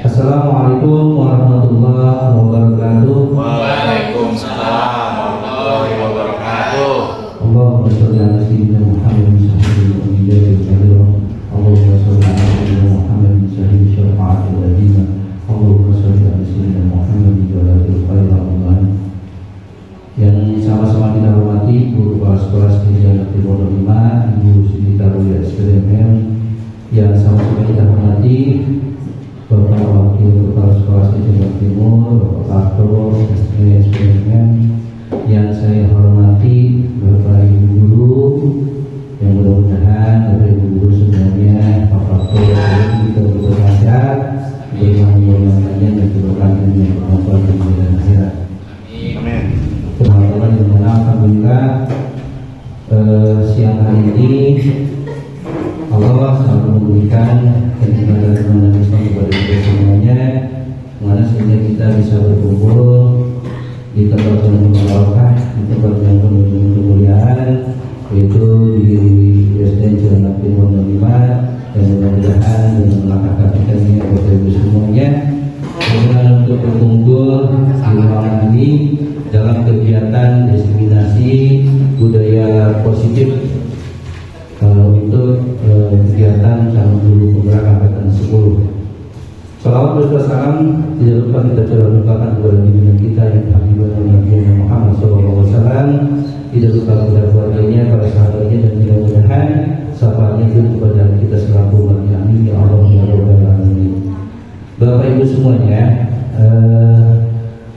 Assalamualaikum warahmatullahi wabarakatuh. Waalaikumsalam warahmatullahi wabarakatuh. Allahumma sholli ala sayyidina Muhammadin sahibil anbiya'i wal anbiya. Allahumma sholli ala sayyidina Muhammadin sahibi syafa'atil ladina. Allahumma sholli ala sayyidina Muhammadin wa ala alihi wa yang sama-sama kita hormati guru kepala sekolah Sekolah Negeri Pondok 5, Ibu Siti Tarwiyah SPDM, yang sama-sama kita hormati Bapak Wakil Kepala Sekolah Sekolah Timur, Bapak Pastor SPDM, yang saya hormati Bapak Ibu Guru, yang mudah-mudahan Bapak Ibu Guru semuanya, Pak Pastor kita bersehat, bermanfaat yang berkah yang bermanfaat di dunia dan akhirat. Amin. Teman-teman yang mana alhamdulillah siang hari ini Allah selalu memberikan kenikmatan Islam kepada kita semuanya, mana sehingga kita bisa berkumpul di tempat yang berbarokah, di tempat yang penuh dengan kemuliaan, yaitu di USN Jalan Timur 5, dan mudah-mudahan dengan langkah kaki kami kepada ibu semuanya dengan untuk berkumpul di ruangan ini dalam kegiatan diseminasi budaya positif untuk kegiatan calon guru penggerak angkatan 10. Salawat berserta salam tidak lupa kita curahkan kepada pimpinan kita yang Habibur Nabi Muhammad SAW, tidak lupa kepada keluarganya, para sahabatnya, dan mudah-mudahan syafaatnya itu kepada kita selaku umat. Amin ya Allah ya Rabbal alamin. Bapak Ibu semuanya,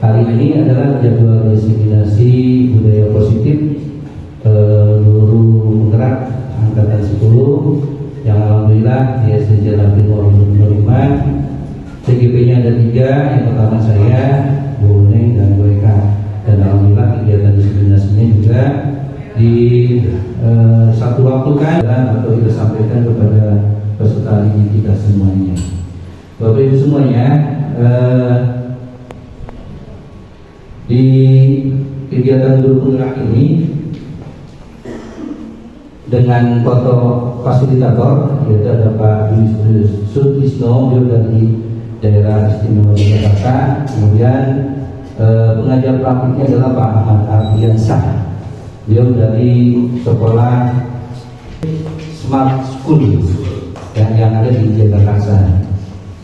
hari ini adalah jadwal diseminasi budaya positif guru penggerak angkatan 10 yang alhamdulillah di SD Jalan Timur 5. CGP-nya ada 3, yang pertama saya, Bu Neng, dan Bu Eka. Dan alhamdulillah kegiatan diseminasinya juga di satu waktu kan atau kita sampaikan kepada peserta didik kita semuanya. Bapak Ibu semuanya, di kegiatan guru penggerak ini dengan foto fasilitator yaitu ada Pak Sutisno, beliau dari daerah istimewa Jakarta. Kemudian pengajar praktiknya adalah Pak Ahmad Ardiansah, beliau dari sekolah Smart School yang ada di Jakarta.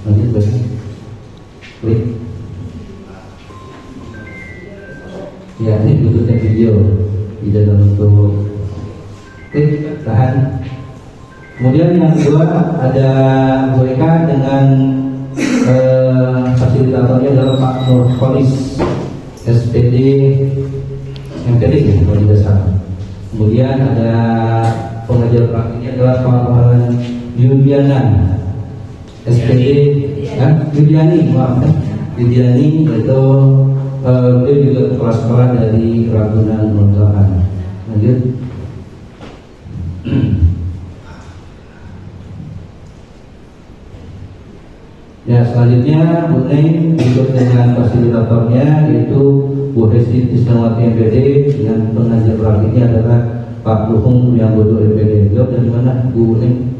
Lanjut besok klik. Ya, ini bentuknya video di dalam bentuk klik tahan. Kemudian yang kedua ada Bu Eka dengan fasilitatornya adalah Pak Nur Kholis SPD MPD ya, kalau tidak salah. Kemudian ada pengajar praktiknya adalah Pak Yudiana SPD Yudiani, maaf ya, Yudiani, yaitu dia juga kepala sekolah dari Ragunan Montahan. Lanjut. Ya, selanjutnya Bu Neng ikut dengan fasilitatornya yaitu Bu Hesti Tisnawati MPD, dengan pengajar praktiknya adalah Pak Luhung yang bodoh MPD. Beliau dari mana Bu Neng?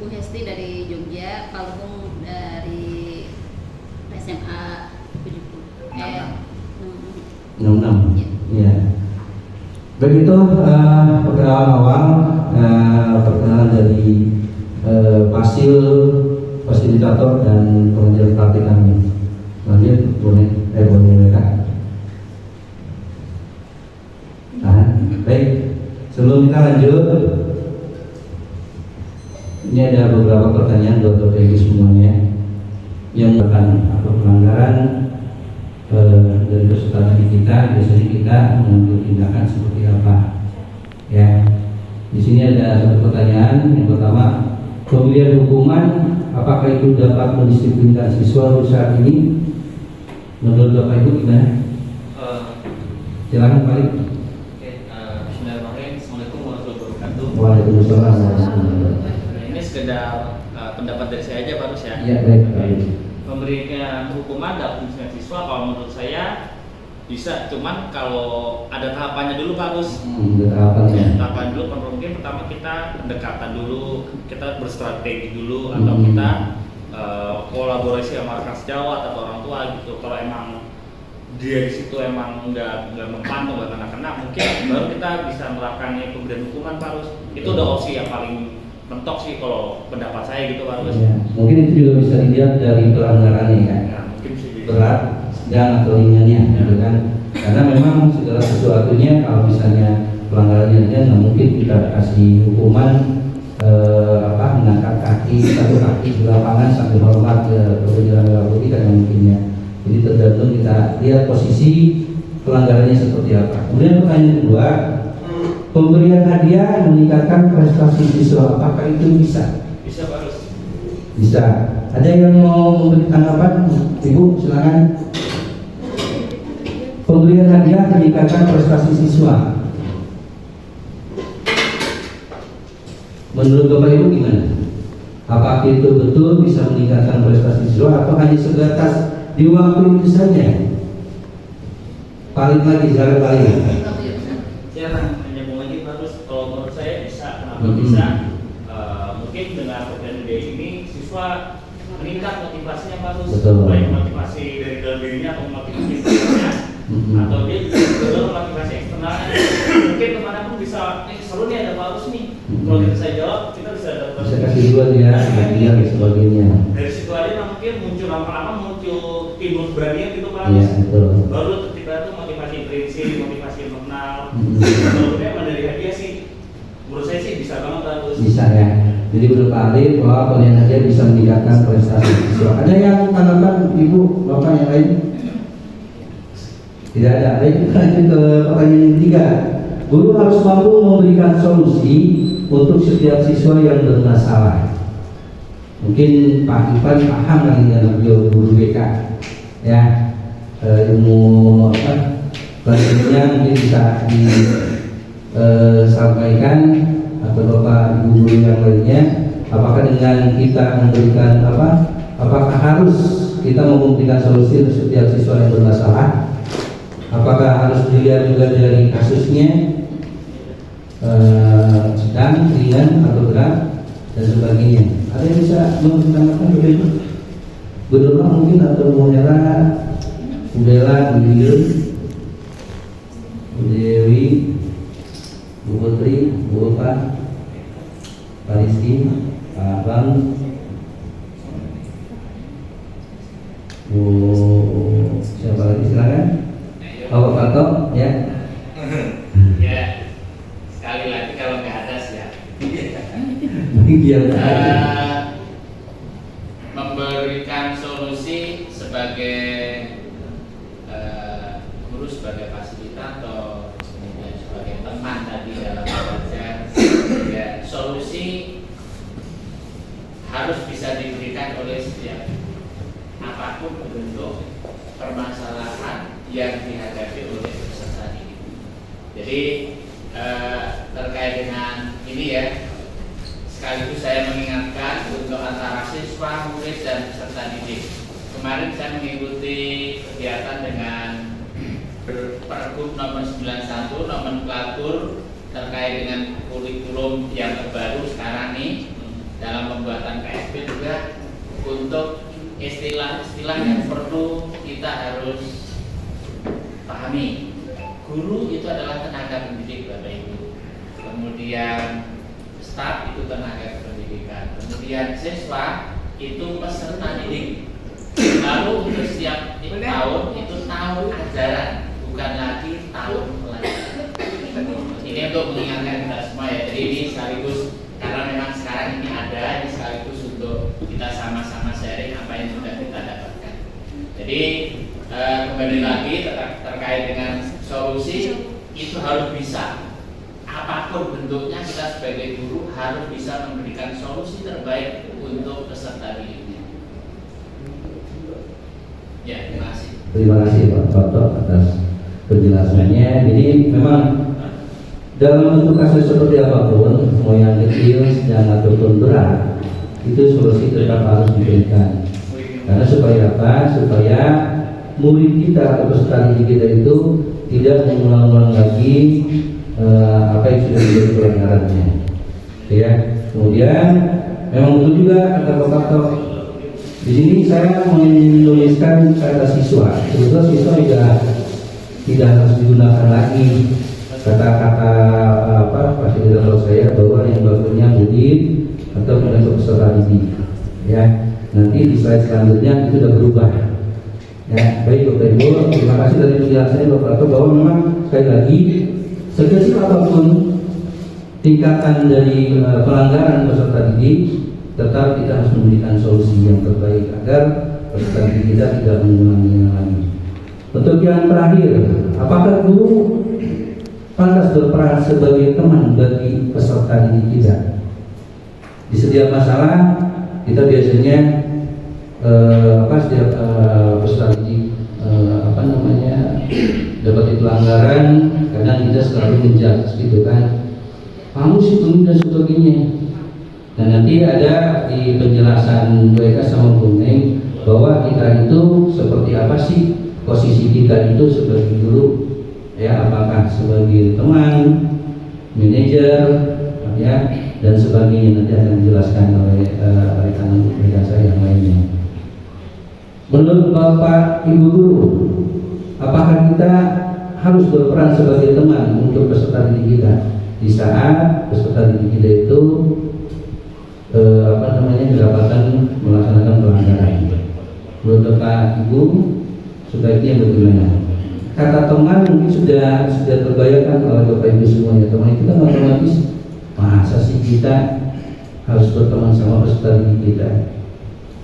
Bu Hesti dari Jogja, Pak Luhung dari SMA 66. Ya. Begitu perkenalan awal, perkenalan dari fasilitator dan pengajar praktik kami. Lanjut, boleh mereka. Nah, baik. Sebelum kita lanjut, ini ada beberapa pertanyaan buat Bapak Ibu semuanya yang akan pelanggaran dari peserta didik kita. Biasanya kita mengambil tindakan seperti apa? Ya, di sini ada satu pertanyaan. Yang pertama, pemberian hukuman apakah itu dapat mendisiplinkan siswa saat ini? Menurut Bapak Ibu gimana? Silakan balik. Bismillahirrahmanirrahim. Assalamualaikum warahmatullahi wabarakatuh. Waalaikumsalam warahmatullahi wabarakatuh. Ini sekedar pendapat dari saya aja Pak. Ya, baik. Memberikan hukuman dalam pembinaan siswa, kalau menurut saya Bisa, cuman kalau ada tahapannya dulu Pak Gus. Tahapannya. Tahapan dulu, mungkin pertama kita pendekatan dulu, kita berstrategi dulu, atau kita kolaborasi sama rekan sejawat atau orang tua gitu. Kalau emang dia di situ emang nggak mempan atau nggak kena, mungkin baru kita bisa menerapkan pemberian hukuman Pak Gus. Itu udah opsi yang paling mentok sih kalau pendapat saya gitu Pak Gus. Ya, mungkin itu juga bisa dilihat dari pelanggarannya kan. Ya, mungkin sih berat, sedang atau ringannya, gitu kan? Karena memang segala sesuatunya kalau misalnya pelanggarannya ringan, nggak mungkin kita kasih hukuman mengangkat satu kaki di lapangan sambil hormat ke penjalan merah putih, kan nggak mungkinnya. Jadi tergantung kita lihat posisi pelanggarannya seperti apa. Kemudian pertanyaan kedua, pemberian hadiah meningkatkan prestasi siswa, apakah itu bisa? Bisa Pak Gus. Bisa. Ada yang mau memberi tanggapan? Ibu, silakan. Pemberian hadiah meningkatkan prestasi siswa. Menurut Bapak Ibu gimana? Apakah itu betul bisa meningkatkan prestasi siswa atau hanya sebatas di waktu itu saja? Paling lagi, silakan paling. Saya menyambung lagi Pak Gus. Kalau menurut saya bisa, kenapa bisa? Mungkin dengan pemberian hadiah ini siswa meningkat motivasinya Pak Gus. Betul. Baik motivasi dari dalam dirinya atau motivasi eksternalnya, atau dia juga motivasi eksternalnya. Mungkin kemana pun bisa, seru nih ada Pak Gus nih. Kalau kita saya jawab, kita bisa dapat. Bisa kasih dua dia, hadiah dan sebagainya. Dari situ aja mungkin muncul lama-lama muncul timbul keberanian gitu Pak Iya, Gus. betul. Baru ketika itu motivasi prinsip, motivasi internal. Kalau emang dari hadiah sih, menurut saya sih bisa banget Pak Gus. Bisa ya. Jadi menurut Pak Ali bahwa pemberian hadiah bisa meningkatkan prestasi siswa. Ada yang tanggapan Ibu, Bapak yang lain? Tidak ada. Baik, kita lanjut ke pertanyaan yang ketiga. Guru harus mampu memberikan solusi untuk setiap siswa yang bermasalah. Mungkin Pak Ivan paham lagi dengan beliau guru BK, ya, ilmu selanjutnya mungkin bisa disampaikan atau Bapak Ibu guru yang lainnya. Apakah dengan kita memberikan apakah harus kita memberikan solusi untuk setiap siswa yang bermasalah? Apakah harus dilihat juga dari kasusnya, sedang, ringan atau berat dan sebagainya? Ada yang bisa menambahkan begitu? Bu Nurma mungkin atau Bu Hera, Bu Bella, Bu Yuyun, Bu Dewi, Bu Putri, Bu Opa, Pak Rizky, Pak Bang, Bu siapa lagi silakan? Pak Fato, ya. Ya, sekali lagi kalau nggak ada siap. Memberikan solusi sebagai guru, sebagai fasilitator, kemudian sebagai teman tadi dalam belajar. Ya, solusi harus bisa diberikan oleh setiap apapun bentuk permasalahan yang dihadapi oleh peserta didik. Jadi terkait dengan ini ya, sekaligus saya mengingatkan untuk antara siswa, murid dan peserta didik. Kemarin saya mengikuti kegiatan dengan Pergub nomor 91 nomenklatur terkait dengan kurikulum yang terbaru sekarang nih dalam pembuatan KSP juga, untuk istilah-istilah yang perlu kita harus pahami. Guru itu adalah tenaga pendidik Bapak Ibu, kemudian staf itu tenaga pendidikan, kemudian siswa itu peserta didik. Lalu untuk setiap tahun itu tahun ajaran, bukan lagi tahun pelajaran. Ini untuk mengingatkan kita semua ya. Jadi ini sekaligus karena memang sekarang ini ada, ini sekaligus untuk kita sama-sama sharing apa yang sudah kita dapatkan. Jadi kembali lagi terkait dengan solusi itu harus bisa, apapun bentuknya kita sebagai guru harus bisa memberikan solusi terbaik untuk peserta didiknya. Ya, terima kasih. Terima kasih Pak Toto atas penjelasannya. Jadi memang dalam bentuk kasus seperti apapun, mau yang kecil, sedang ataupun berat, itu solusi tetap harus diberikan. Karena supaya apa? Supaya murid kita atau peserta didik kita itu tidak mengulang-ulang lagi apa yang sudah menjadi pelanggarannya. Ya, kemudian memang betul juga kata Bapak Tok. Di sini saya menuliskan kata siswa. Sebetulnya siswa tidak harus digunakan lagi kata-kata fasilitator saya bahwa yang bagusnya murid atau kemudian peserta didik. Ya, nanti di slide selanjutnya itu sudah berubah. Ya, baik Bapak Ibu, terima kasih dari penjelasannya Bapak Tok bahwa memang sekali lagi sekecil apapun tingkatan dari pelanggaran peserta didik, tetap kita harus memberikan solusi yang terbaik agar peserta didik kita tidak mengulanginya lagi. Untuk yang terakhir, apakah guru pantas berperan sebagai teman bagi peserta didik kita? Di setiap masalah kita biasanya setiap peserta didik dapat pelanggaran, kadang kita selalu menjudge gitu kan, kamu sih begini dan sebagainya. Dan nanti ada di penjelasan mereka sama Bung bahwa kita itu seperti apa sih posisi kita itu sebagai guru, ya, apakah sebagai teman, manajer, ya, dan sebagainya. Nanti akan dijelaskan oleh rekan saya yang lainnya. Menurut Bapak Ibu guru, apakah kita harus berperan sebagai teman untuk peserta didik kita di saat peserta didik kita itu kedapatan melaksanakan pelanggaran? Menurut Bapak Ibu sebaiknya bagaimana? Kata teman mungkin sudah terbayarkan oleh Bapak Ibu semuanya. Teman itu kan otomatis, masa sih kita harus berteman sama peserta didik kita?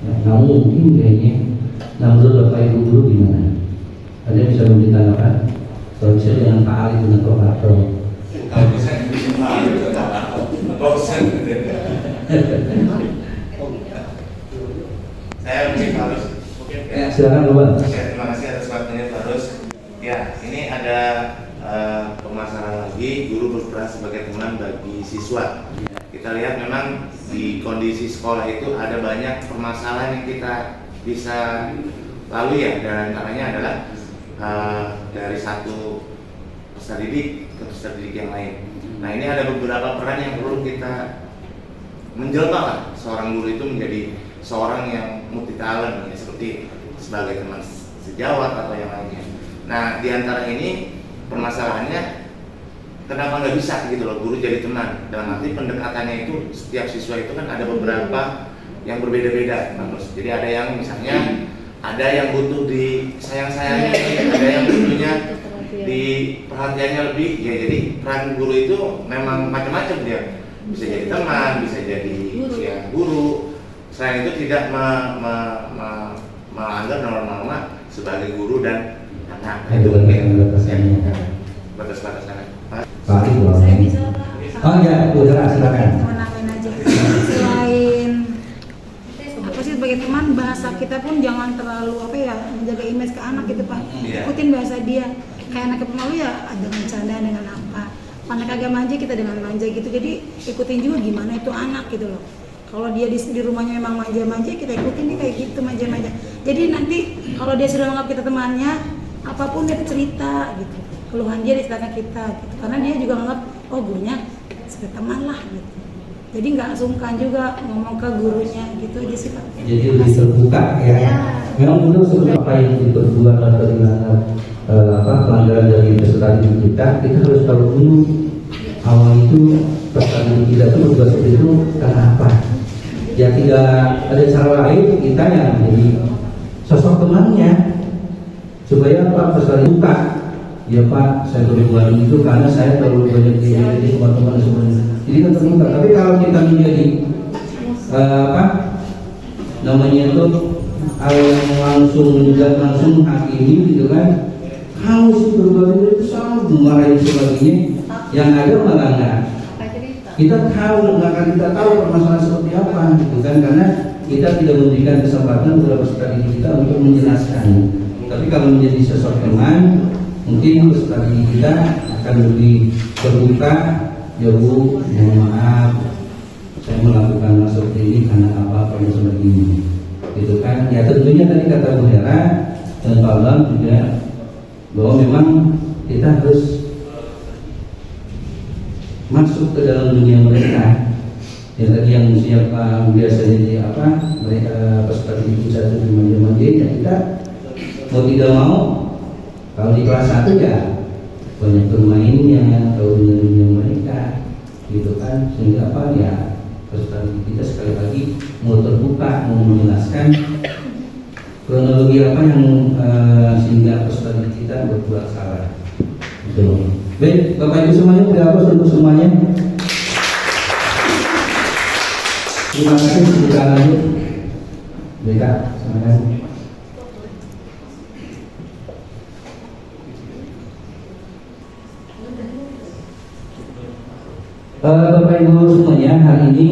Ya, nggak mungkin kayaknya. Nah, menurut Bapak Ibu guru gimana? Ada yang bisa memberi tanggapan? Kalau bisa dengan Pak Ali dengan Pak Harto. Saya mungkin harus. Silakan Bapak. Terima kasih atas waktunya Farus. Ya, ini ada permasalahan lagi, guru berperan sebagai teman bagi siswa. Kita lihat memang di kondisi sekolah itu ada banyak permasalahan yang kita bisa lalui, ya, dan antaranya adalah dari satu peserta didik ke peserta didik yang lain. Nah, ini ada beberapa peran yang perlu kita menjelma lah seorang guru itu menjadi seorang yang multi talent, ya, seperti sebagai teman sejawat atau yang lainnya. Nah, di antara ini permasalahannya kenapa nggak bisa gitu loh guru jadi teman? Dalam arti pendekatannya itu setiap siswa itu kan ada beberapa yang berbeda-beda, Mas. Jadi ada yang misalnya ada yang butuh di sayang-sayangnya, ada yang butuhnya di perhatiannya lebih. Ya, jadi peran guru itu memang macam-macam dia. Bisa jadi teman, bisa jadi guru. Selain itu tidak melanggar norma-norma sebagai guru dan anak. Itu batas-batasannya. Pak Ali, saya bisa Pak. Oh ya, udara, silakan. Menambahin aja. Selain apa sih sebagai teman, bahasa kita pun jangan terlalu menjaga image ke anak gitu Pak. Ikutin bahasa dia. Kayak anak pemalu ya dengan canda, dengan apa. Anak agak manja kita dengan manja gitu. Jadi ikutin juga gimana itu anak gitu loh. Kalau dia di rumahnya memang manja-manja, kita ikutin nih kayak gitu manja-manja. Jadi nanti kalau dia sudah menganggap kita temannya, apapun dia cerita gitu. Keluhan dia diceritakan kita gitu. Karena dia juga menganggap oh gurunya sebagai teman lah gitu. Jadi nggak sungkan juga ngomong ke gurunya gitu aja sih Pak. Jadi lebih terbuka ya. Memang betul seperti apa yang diperbuat atau dianggap pelanggaran dari peserta didik kita harus tahu dulu awal itu peserta didik kita itu berbuat seperti itu karena apa? Ya tidak ada cara lain kita yang menjadi sosok temannya supaya Pak peserta buka. Ya Pak, saya berbuat itu karena saya terlalu banyak di teman-teman semuanya. Jadi kan terbuka. Tapi kalau kita menjadi itu langsung hakimi gitu kan, kamu sih berbuat itu sama memarahi sebagainya. Yang ada malah nggak. Kita tahu, kita tahu permasalahan seperti apa, gitu kan? Karena kita tidak memberikan kesempatan kepada peserta didik kita untuk menjelaskan. Tapi kalau menjadi sosok teman, mungkin peserta didik kita akan lebih terbuka. Ya Bu, mohon maaf, saya melakukan seperti ini karena apa dan sebagainya. Gitu kan? Ya tentunya tadi kata Bu Hera, dan Pak Alam juga bahwa memang kita harus masuk ke dalam dunia mereka. Ya, tadi yang siapa biasanya di apa mereka peserta didik satu dimanja-manja, ya kita mau tidak mau kalau di kelas 1 ya banyak bermainnya, tahu dunia mereka, gitu kan, sehingga apa ya peserta didik kita sekali lagi mau terbuka, mau menjelaskan kronologi apa yang sehingga peserta didik kita berbuat salah. Gitu. Baik, Bapak Ibu semuanya udah hapus untuk semuanya. Terima kasih, kita lanjut. BK, terima kasih. Bapak Ibu semuanya, hari ini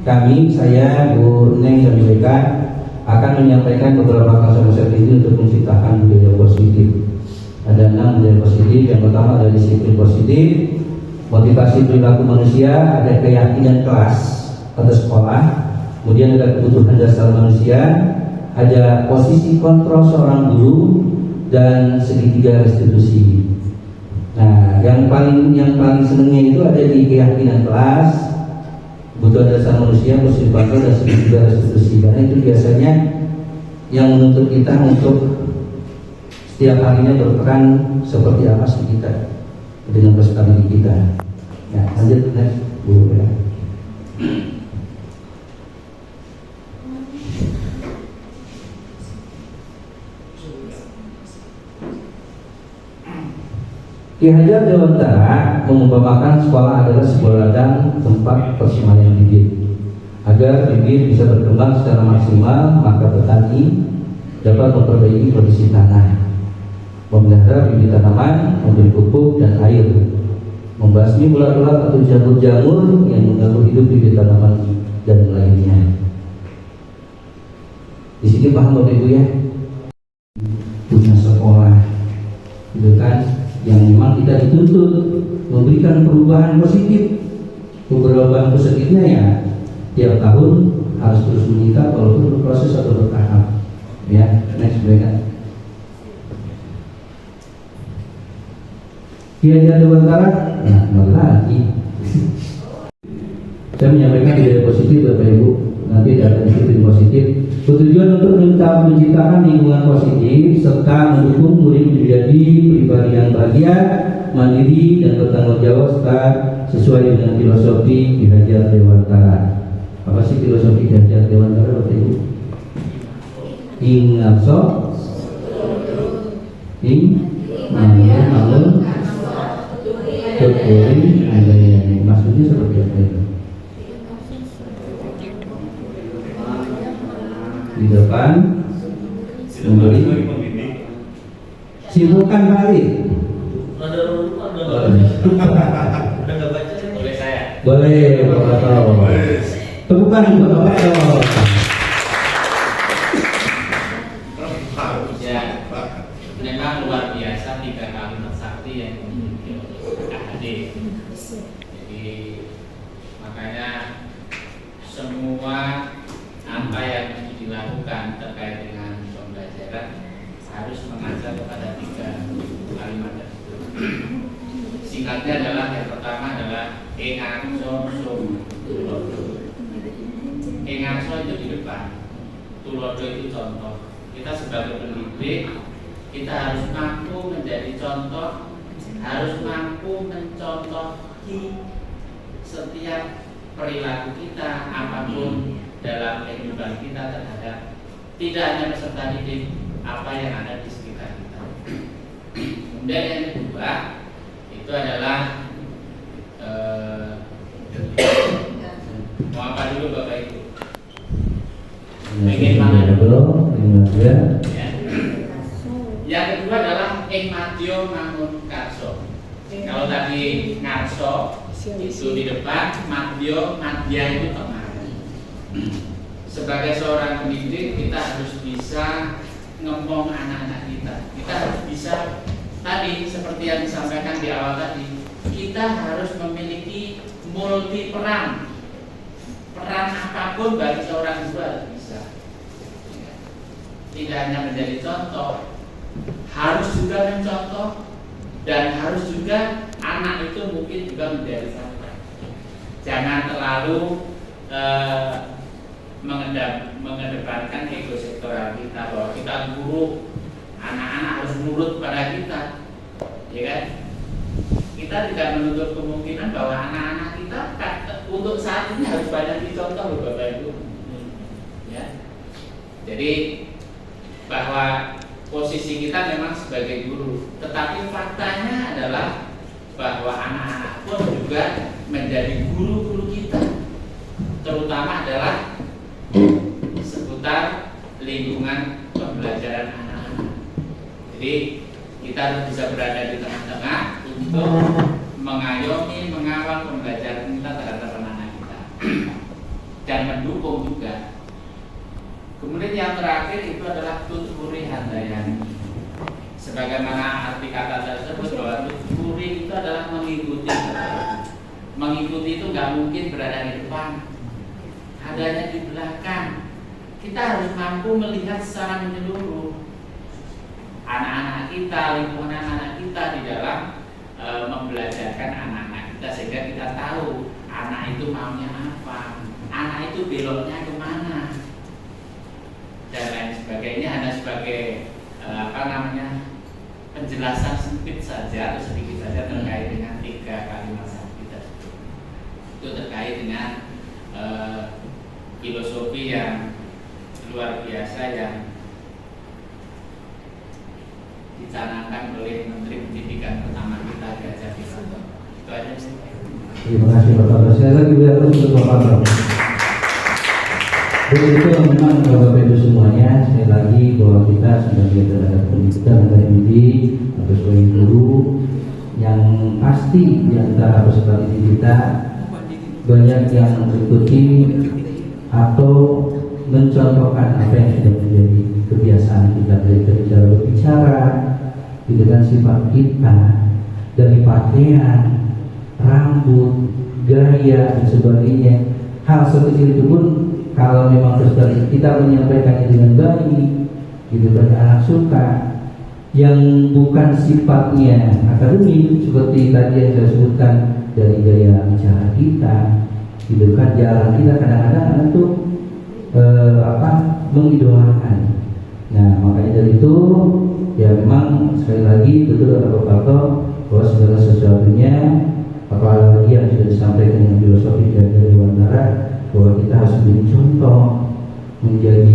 kami, saya, Bu Neng dan BK akan menyampaikan beberapa konsep ini untuk menciptakan budaya positif. Ada 6 budaya positif. Yang pertama ada disiplin positif, motivasi perilaku manusia, ada keyakinan kelas atau sekolah, kemudian ada kebutuhan dasar manusia, ada posisi kontrol seorang guru, dan segitiga restitusi. Nah, yang paling senengnya itu ada di keyakinan kelas, kebutuhan dasar manusia, posisi kontrol, dan segitiga restitusi. Karena itu biasanya yang menuntut kita untuk setiap harinya berperan seperti apa sih kita dengan peserta didik kita. Ya, lanjut next, Bu. Ya. Ki Hajar Dewantara mengumpamakan sekolah adalah sebuah ladang tempat persemaian bibit. Agar bibit bisa berkembang secara maksimal, maka petani dapat memperbaiki kondisi tanah, memelihara bibit tanaman, memberi pupuk dan air, membasmi ulat-ulat atau jamur-jamur yang mengganggu hidup bibit tanaman dan lainnya. Di sini paham Bapak Ibu ya? Punya sekolah, gitu kan? Yang memang kita dituntut memberikan perubahan positif. Perubahan positifnya ya tiap tahun harus terus meningkat walaupun berproses atau bertahap. Ya, next mereka. Ki Hajar Dewantara, nah kembali lagi. Saya menyampaikan ide positif Bapak Ibu. Nanti ada disiplin positif. Bertujuan untuk menciptakan lingkungan positif serta mendukung murid menjadi pribadi yang bahagia, mandiri dan bertanggung jawab serta sesuai dengan filosofi Ki Hajar Dewantara. Apa sih filosofi Ki Hajar Dewantara Bapak Ibu? Ingarso, mangun, keturi, maksudnya seperti apa itu? Di depan memberi sibukkan balik. Boleh saya? Boleh, Bapak Tahu. Tepukan Bapak Tahu. Ya, memang luar biasa 3 kalimat sakti yang dimiliki KHD. Jadi makanya semua apa yang dilakukan terkait dengan pembelajaran harus mengajar kepada 3 kalimat tersebut. Singkatnya adalah yang pertama adalah engarso sum tulodo. Engarso itu di depan, tulodo itu contoh. Kita sebagai pendidik kita harus mampu menjadi contoh, harus mampu mencontohi setiap perilaku kita apapun dalam kehidupan kita terhadap tidak hanya peserta didik, apa yang ada di sekitar kita. Kemudian yang kedua itu adalah mau apa dulu Bapak Ibu? Pengen mana dulu? Ya. Yang kedua adalah engmadyo mangun karso. Kalau tadi ngarso itu di depan, madya itu tengah. Sebagai seorang pendidik kita harus bisa ngomong anak-anak kita. Kita harus bisa tadi seperti yang disampaikan di awal tadi, kita harus memiliki multi peran. Peran apapun bagi seorang guru harus bisa. tidak hanya menjadi contoh, harus juga mencontoh, dan harus juga anak itu mungkin juga menjadi contoh. Jangan terlalu mengedepankan ego sektoral kita bahwa kita guru, anak-anak harus nurut pada kita, ya kan? Kita tidak menutup kemungkinan bahwa anak-anak kita untuk saat ini harus banyak dicontoh, Bapak Ibu. Ya. Jadi bahwa posisi kita memang sebagai guru, tetapi faktanya adalah bahwa anak-anak pun juga menjadi guru-guru kita, terutama adalah seputar lingkungan pembelajaran anak-anak. Jadi kita harus bisa berada di tengah-tengah untuk mengayomi, mengawal pembelajaran kita terhadap anak-anak kita dan mendukung juga. Kemudian yang terakhir itu adalah tuturi handayani. Sebagaimana arti kata tersebut bahwa tuturi itu adalah mengikuti. Mengikuti itu nggak mungkin berada di depan, adanya di belakang. Kita harus mampu melihat secara menyeluruh anak-anak kita, lingkungan anak-anak kita di dalam membelajarkan anak-anak kita, sehingga kita tahu anak itu maunya apa, anak itu beloknya kemana, dan lain sebagainya. Hanya sebagai penjelasan sempit saja atau sedikit saja terkait dengan 3 kalimat sakti tersebut. Itu terkait dengan filosofi yang luar biasa yang dicanangkan oleh Menteri Pendidikan pertama kita, Gajah Wisanto. Itu aja sih. Terima kasih Bapak. Saya lagi biar untuk Bapak. Jadi itu memang Bapak Ibu semuanya, sekali lagi bahwa kita sebagai tenaga pendidikan dan pendidik atau sebagai guru yang pasti di antara peserta didik kita banyak yang mengikuti atau mencontohkan apa yang sudah menjadi kebiasaan kita dari cara berbicara, dengan sifat kita, dari pakaian, rambut, gaya dan sebagainya. Hal sekecil itu pun kalau memang kita menyampaikannya dengan baik, gitu kan, anak suka. Yang bukan sifatnya akademik seperti tadi yang saya sebutkan, dari gaya bicara kita, gitu kan, jalan kita kadang-kadang anak tuh mengidolakan. Nah, makanya dari itu ya memang sekali lagi betul kata Bapak Parto bahwa segala sesuatunya apalagi yang sudah disampaikan dengan filosofi dari Wandara, bahwa kita harus menjadi contoh, menjadi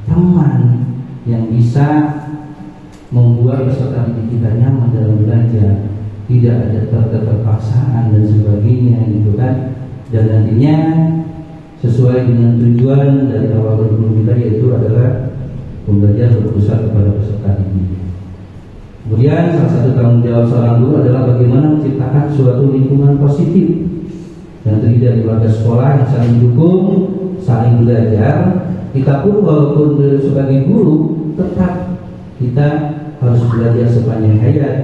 teman yang bisa membuat peserta didik kita nyaman dalam belajar, tidak ada keterpaksaan dan sebagainya, gitu kan. Dan nantinya sesuai dengan tujuan dari awal kurikulum kita, yaitu adalah pembelajaran berpusat kepada peserta didik. Kemudian salah satu tanggung jawab seorang guru adalah bagaimana menciptakan suatu lingkungan positif yang terdiri dari keluarga sekolah yang saling mendukung, saling belajar. Kita pun walaupun sebagai guru tetap kita harus belajar sepanjang hayat.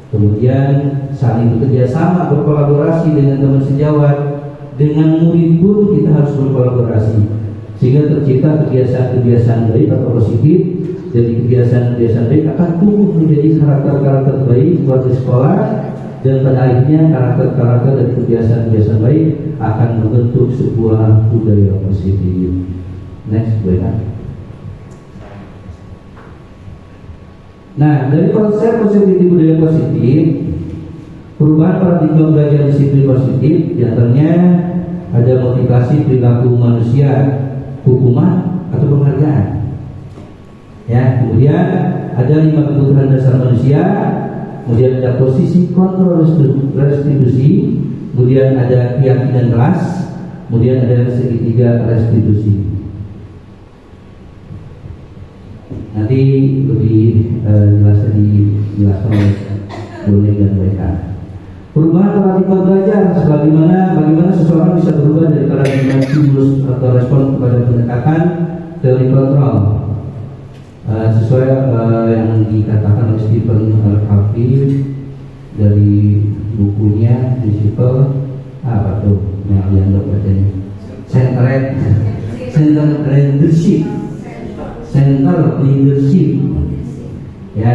Kemudian saling bekerja sama, berkolaborasi dengan teman sejawat. Dengan murid pun kita harus berkolaborasi sehingga tercipta kebiasaan-kebiasaan baik atau positif. Jadi kebiasaan-kebiasaan baik akan tumbuh menjadi karakter-karakter baik buat di sekolah, dan pada akhirnya karakter-karakter dari kebiasaan-kebiasaan baik akan membentuk sebuah budaya positif. Next, boleh. Nah, dari konsep-konsep budaya positif, perubahan paradigma belajar disiplin positif, diantaranya ada motivasi perilaku manusia, hukuman atau penghargaan. Ya, kemudian ada 5 kebutuhan dasar manusia, kemudian ada posisi kontrol restitusi, kemudian ada keyakinan kelas, kemudian ada segitiga restitusi. Nanti lebih jelasnya dijelaskan oleh Bone dan mereka. Perubahan paradigma belajar, bagaimana seseorang bisa berubah dari paradigma stimulus atau respon kepada pendekatan teori kontrol, sesuai yang dikatakan oleh Stephen Covey dari bukunya Principle apa tuh yang bacanya center leadership, ya,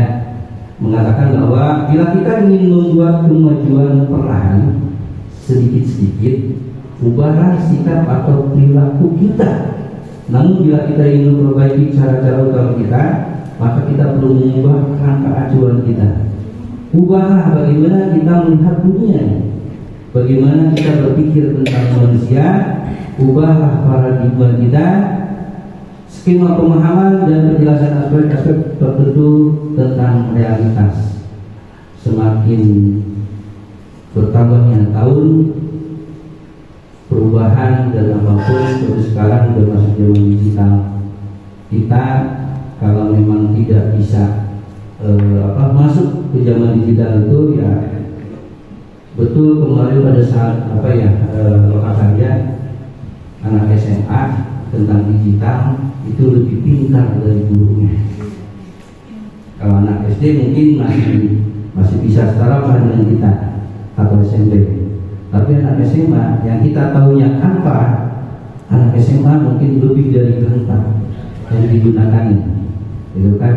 mengatakan bahwa bila kita ingin membuat kemajuan perlahan sedikit-sedikit, ubahlah sikap atau perilaku kita. Namun bila kita ingin memperbaiki cara-cara utama kita, maka kita perlu mengubah kerangka acuan kita. Ubahlah bagaimana kita melihat dunia, bagaimana kita berpikir tentang manusia. Ubahlah paradigma kita, skema pemahaman dan penjelasan aspek-aspek tertentu tentang realitas. Semakin bertambahnya tahun, perubahan dan apapun, terus sekarang sudah masuk zaman digital. Kita kalau memang tidak bisa masuk ke zaman digital itu, ya betul kemarin pada saat lokasinya anak SMA tentang digital itu lebih pintar dari gurunya. Kalau anak SD mungkin masih bisa setara dengan kita atau SMP. Tapi anak SMA yang kita tahunya Canva, anak SMA mungkin lebih dari Canva yang digunakan, gitu kan?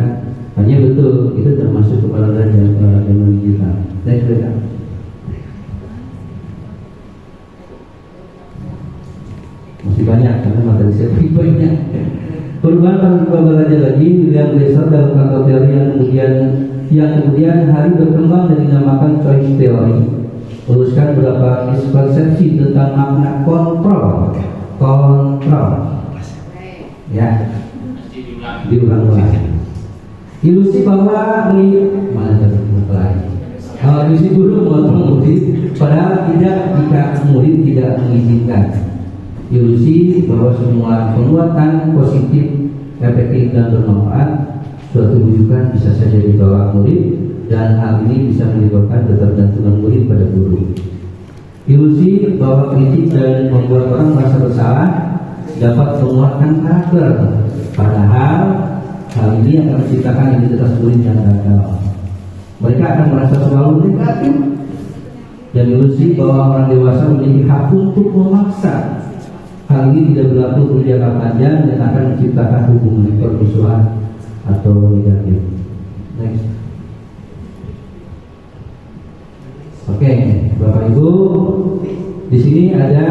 Hanya betul itu termasuk kepala zaman digital. Next, masih banyak karena materi saya banyak. Perubahan paradigma belajar lagi William Glasser dalam kantor teori yang kemudian hari berkembang dan dinamakan choice theory, meluluskan beberapa miskonsepsi tentang makna kontrol. Ya, diulang-ulang. Ilusi bahwa ilusi guru mengontrol murid, padahal tidak jika murid tidak mengizinkan. Ilusi bahwa semua penguatan positif, efektif dan bermanfaat suatu rujukan bisa saja dibawa murid, dan hal ini bisa menyebabkan ketergantungan murid pada guru. Ilusi bahwa kritik dan membuat orang merasa bersalah dapat menguatkan karakter, padahal hal ini akan menciptakan identitas murid yang gagal. Mereka akan merasa selalu negatif. Dan ilusi bahwa orang dewasa memiliki hak untuk memaksa. Hal ini tidak berlaku untuk jangka panjang dan akan menciptakan hubungan permusuhan atau negatif. Next. Oke, Bapak Ibu, di sini ada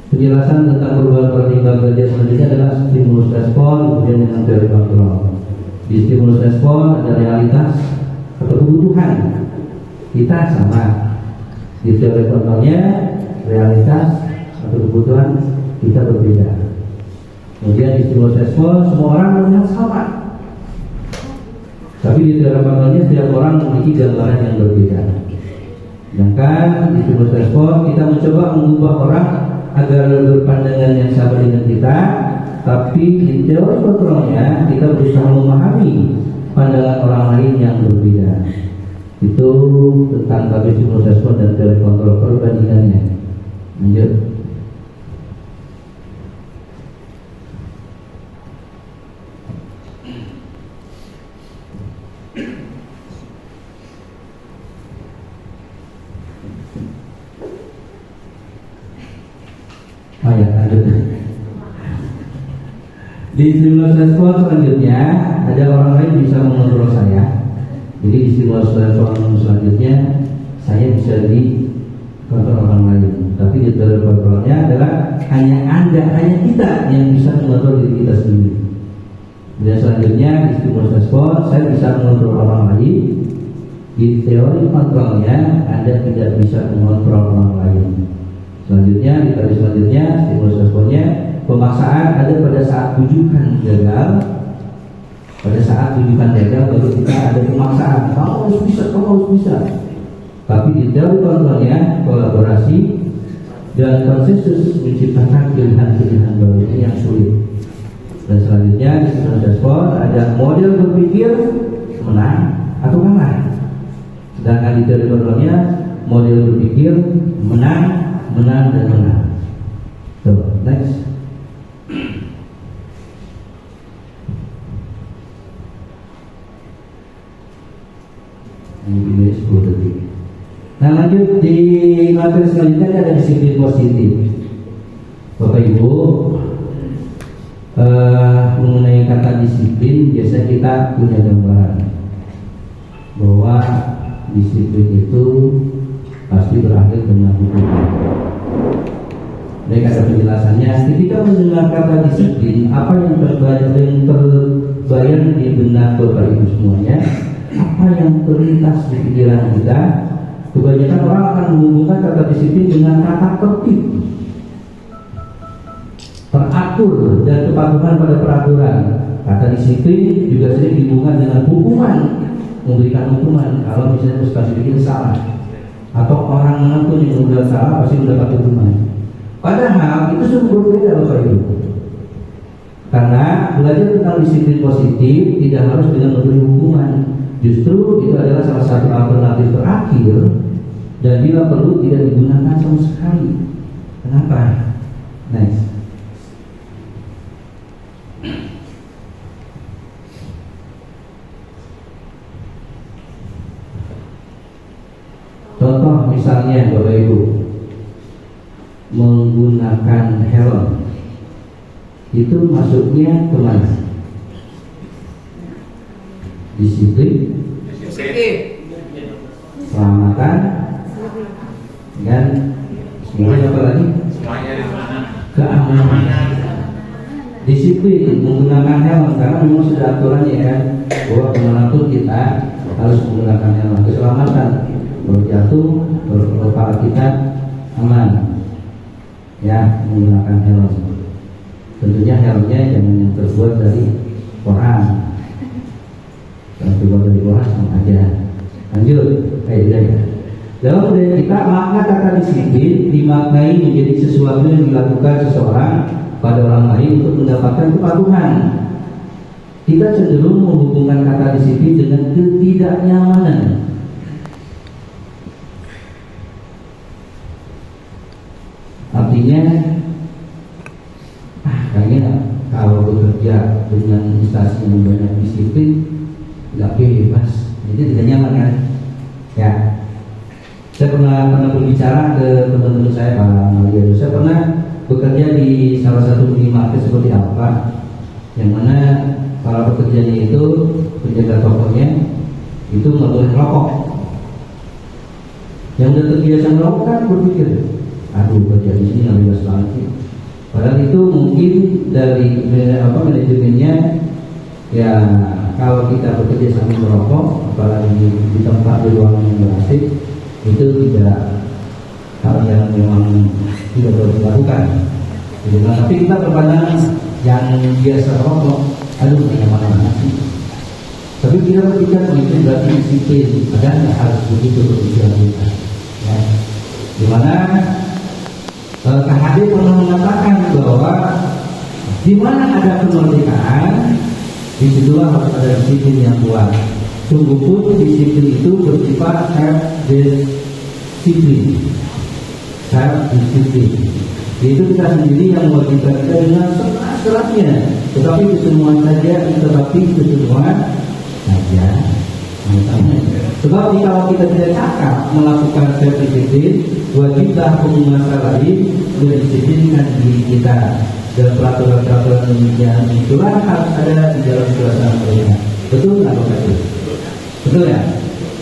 penjelasan tentang perubahan paradigma belajar selanjutnya adalah stimulus respon, kemudian dengan teori kontrol. Di stimulus respon ada realitas atau kebutuhan kita sama. Di teori kontrolnya realitas atau kebutuhan kita berbeda. Kemudian di stimulus respon semua orang melihat sama. Tapi di teori kontrolnya setiap orang memiliki gambaran yang berbeda. Sedangkan di stimulus respon kita mencoba mengubah orang agar berpandangan yang sama dengan kita, tapi di teori kontrolnya kita berusaha memahami pandangan orang lain yang berbeda. Itu tentang tabel stimulus respon dan teori kontrol perbandingannya. Lanjut. Di stimulus respon selanjutnya ada orang lain bisa mengontrol saya. Jadi di stimulus respon selanjutnya saya bisa dikontrol orang lain. Tapi di teori kontrolnya adalah hanya kita yang bisa mengontrol diri kita sendiri. Dan selanjutnya di stimulus respon saya bisa mengontrol orang lain. Di teori kontrolnya Anda tidak bisa mengontrol orang lain. Selanjutnya di teori selanjutnya stimulus responnya pemaksaan ada pada saat tujukan gagal. Pada saat tujukan gagal baru kita ada pemaksaan. Kamu harus bisa. Tapi di teori kontrolnya kolaborasi dan konsensus menciptakan pilihan-pilihan baru yang sulit. Dan selanjutnya di stimulus respon ada model berpikir menang atau kalah. Sedangkan di teori kontrolnya model berpikir menang dan menang. So, next. Ini 10 detik. Nah lanjut di materi selanjutnya ada disiplin positif. Bapak Ibu, mengenai kata disiplin, biasa kita punya gambaran bahwa disiplin itu pasti berakhir dengan hukuman. Dari kata penjelasannya, ketika mendengar kata disiplin, apa yang terbayang di benak Bapak Ibu semuanya, apa yang terlintas di pikiran kita? Kebanyakan orang akan menghubungkan kata disiplin dengan kata tertib, teratur, dan kepatuhan pada peraturan. Kata disiplin juga sering dihubungkan dengan hukuman, memberikan hukuman kalau misalnya prestasi bikin salah, atau orang mengaku yang sudah salah pasti mendapat hukuman. Padahal itu sungguh berbeda Bapak Ibu. Karena belajar tentang disiplin positif tidak harus dengan memberi hukuman. Justru itu adalah salah satu alternatif terakhir, dan bila perlu tidak digunakan sama sekali. Kenapa? Next. Contoh misalnya Bapak Ibu, menggunakan helm itu masuknya kemana? Disiplin, keselamatan, dan semuanya apa lagi? Semuanya di mana? Keamanan. Disiplin menggunakan helm karena memang sudah aturannya ya, bahwa kemanapun kita harus menggunakan helm. Keselamatan, kalau jatuh, kepala kita aman, ya, menggunakan helm. Tentunya helmnya jangan yang terbuat dari koran. Kalau terbuat dari koran sama aja. Lanjut, dalam budaya kita, makna kata disiplin dimaknai menjadi sesuatu yang dilakukan seseorang pada orang lain untuk mendapatkan kepatuhan. Kita cenderung menghubungkan kata disiplin dengan ketidaknyamanan. Artinya, kayaknya kalau bekerja dengan instansi yang banyak disiplin nggak bebas, jadi tidak nyaman kan? Ya, saya pernah berbicara ke teman-teman saya Pak Malia. Saya pernah bekerja di salah satu minimarket seperti apa, yang mana para pekerjanya itu, penjaga tokonya itu nggak boleh merokok. Yang udah terbiasa merokok kan berpikir, aduh kerja di sini nggak bebas banget. Padahal itu mungkin dari manajemennya, ya kalau kita bekerja sambil merokok, apalagi di tempat di ruangan yang bersih, itu tidak hal yang memang tidak boleh dilakukan. Tapi kita berpandangan yang biasa merokok, aduh mana sih. Tapi kita berpikir itu berarti disiplin, padahal nggak harus begitu berpikiran kita. Ya. Dimana KHD pernah mengatakan bahwa di mana ada kemerdekaan, di situlah harus ada disiplin yang kuat. Sungguh pun disiplin itu bersifat self-disiplin. Itu kita sendiri yang mewajibkan kita dengan sekeras-kerasnya. Tetapi itu semua saja, sebab kalau kita tidak cakap melakukan self-disiplin, wajiblah penguasa lain mendisiplinkan diri kita. Dan peraturan-peraturan yang itulah harus ada di dalam suasana mereka. Betul nggak Bapak Ibu? Betul ya?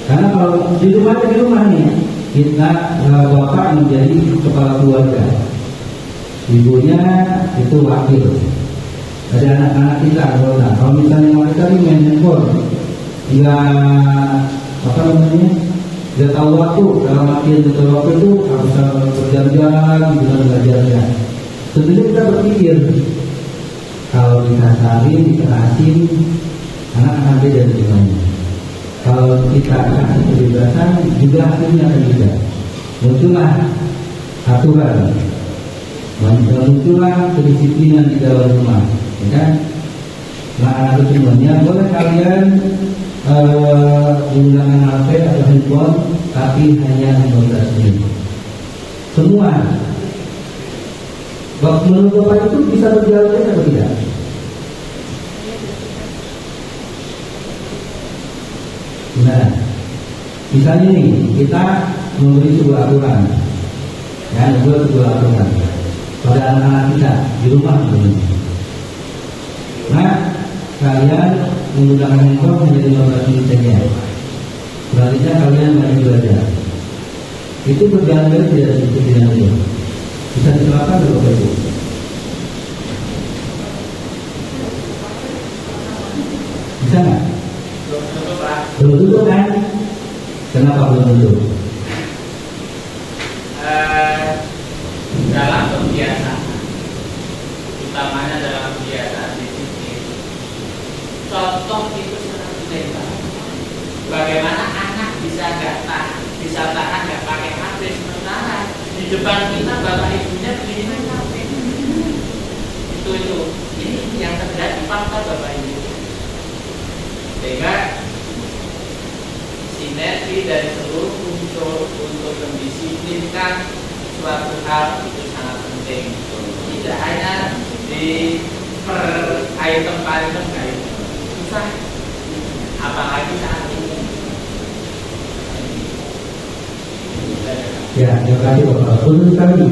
Karena kalau di rumah nih, kita bapak menjadi kepala keluarga, ibunya itu wakil, ada anak-anak kita. Kalau misalnya mereka ini main handphone, nggak tahu waktu, dalam artian betul waktu itu harus berjam-jam dengan belajarnya. Tentunya kita berpikir, kalau dikasarin, dikerasin, anak akan beda dengannya. Kalau kita kasih kebebasan, juga hasilnya akan beda. Muncullah aturan, muncullah kedisiplinan di dalam rumah, ya kan? Nah, anak semuanya boleh kalian menggunakan HP atau handphone, tapi hanya 15 menit. Semua. Menurut Bapak itu bisa berjalan atau tidak? Nah, misalnya nih, kita memberi sebuah aturan, ya, membuat sebuah aturan pada anak-anak tidak di rumah belum. Nah, kalian menggunakan handphone hanya 15 menit saja. Selanjutnya kalian maju belajar. Itu berjalan tidak seperti dengan itu. Bisa diterapkan Bapak Ibu. Bisa nggak? Belum tentu kan? Kenapa belum tentu? Dalam kebiasaan, utamanya dalam kebiasaan disiplin, contoh itu sangat penting. Bagaimana anak bisa tahan nggak pakai HP, sementara di depan kita bapak ibunya begini main HP. Itu ini yang terjadi fakta bapak ibu. Sehingga sinergi dari seluruh unsur untuk mendisiplinkan suatu hal itu sangat penting. Tidak hanya di per item kayak susah, apalagi saat ini. Ya, terima kasih Bapak. Betul sekali.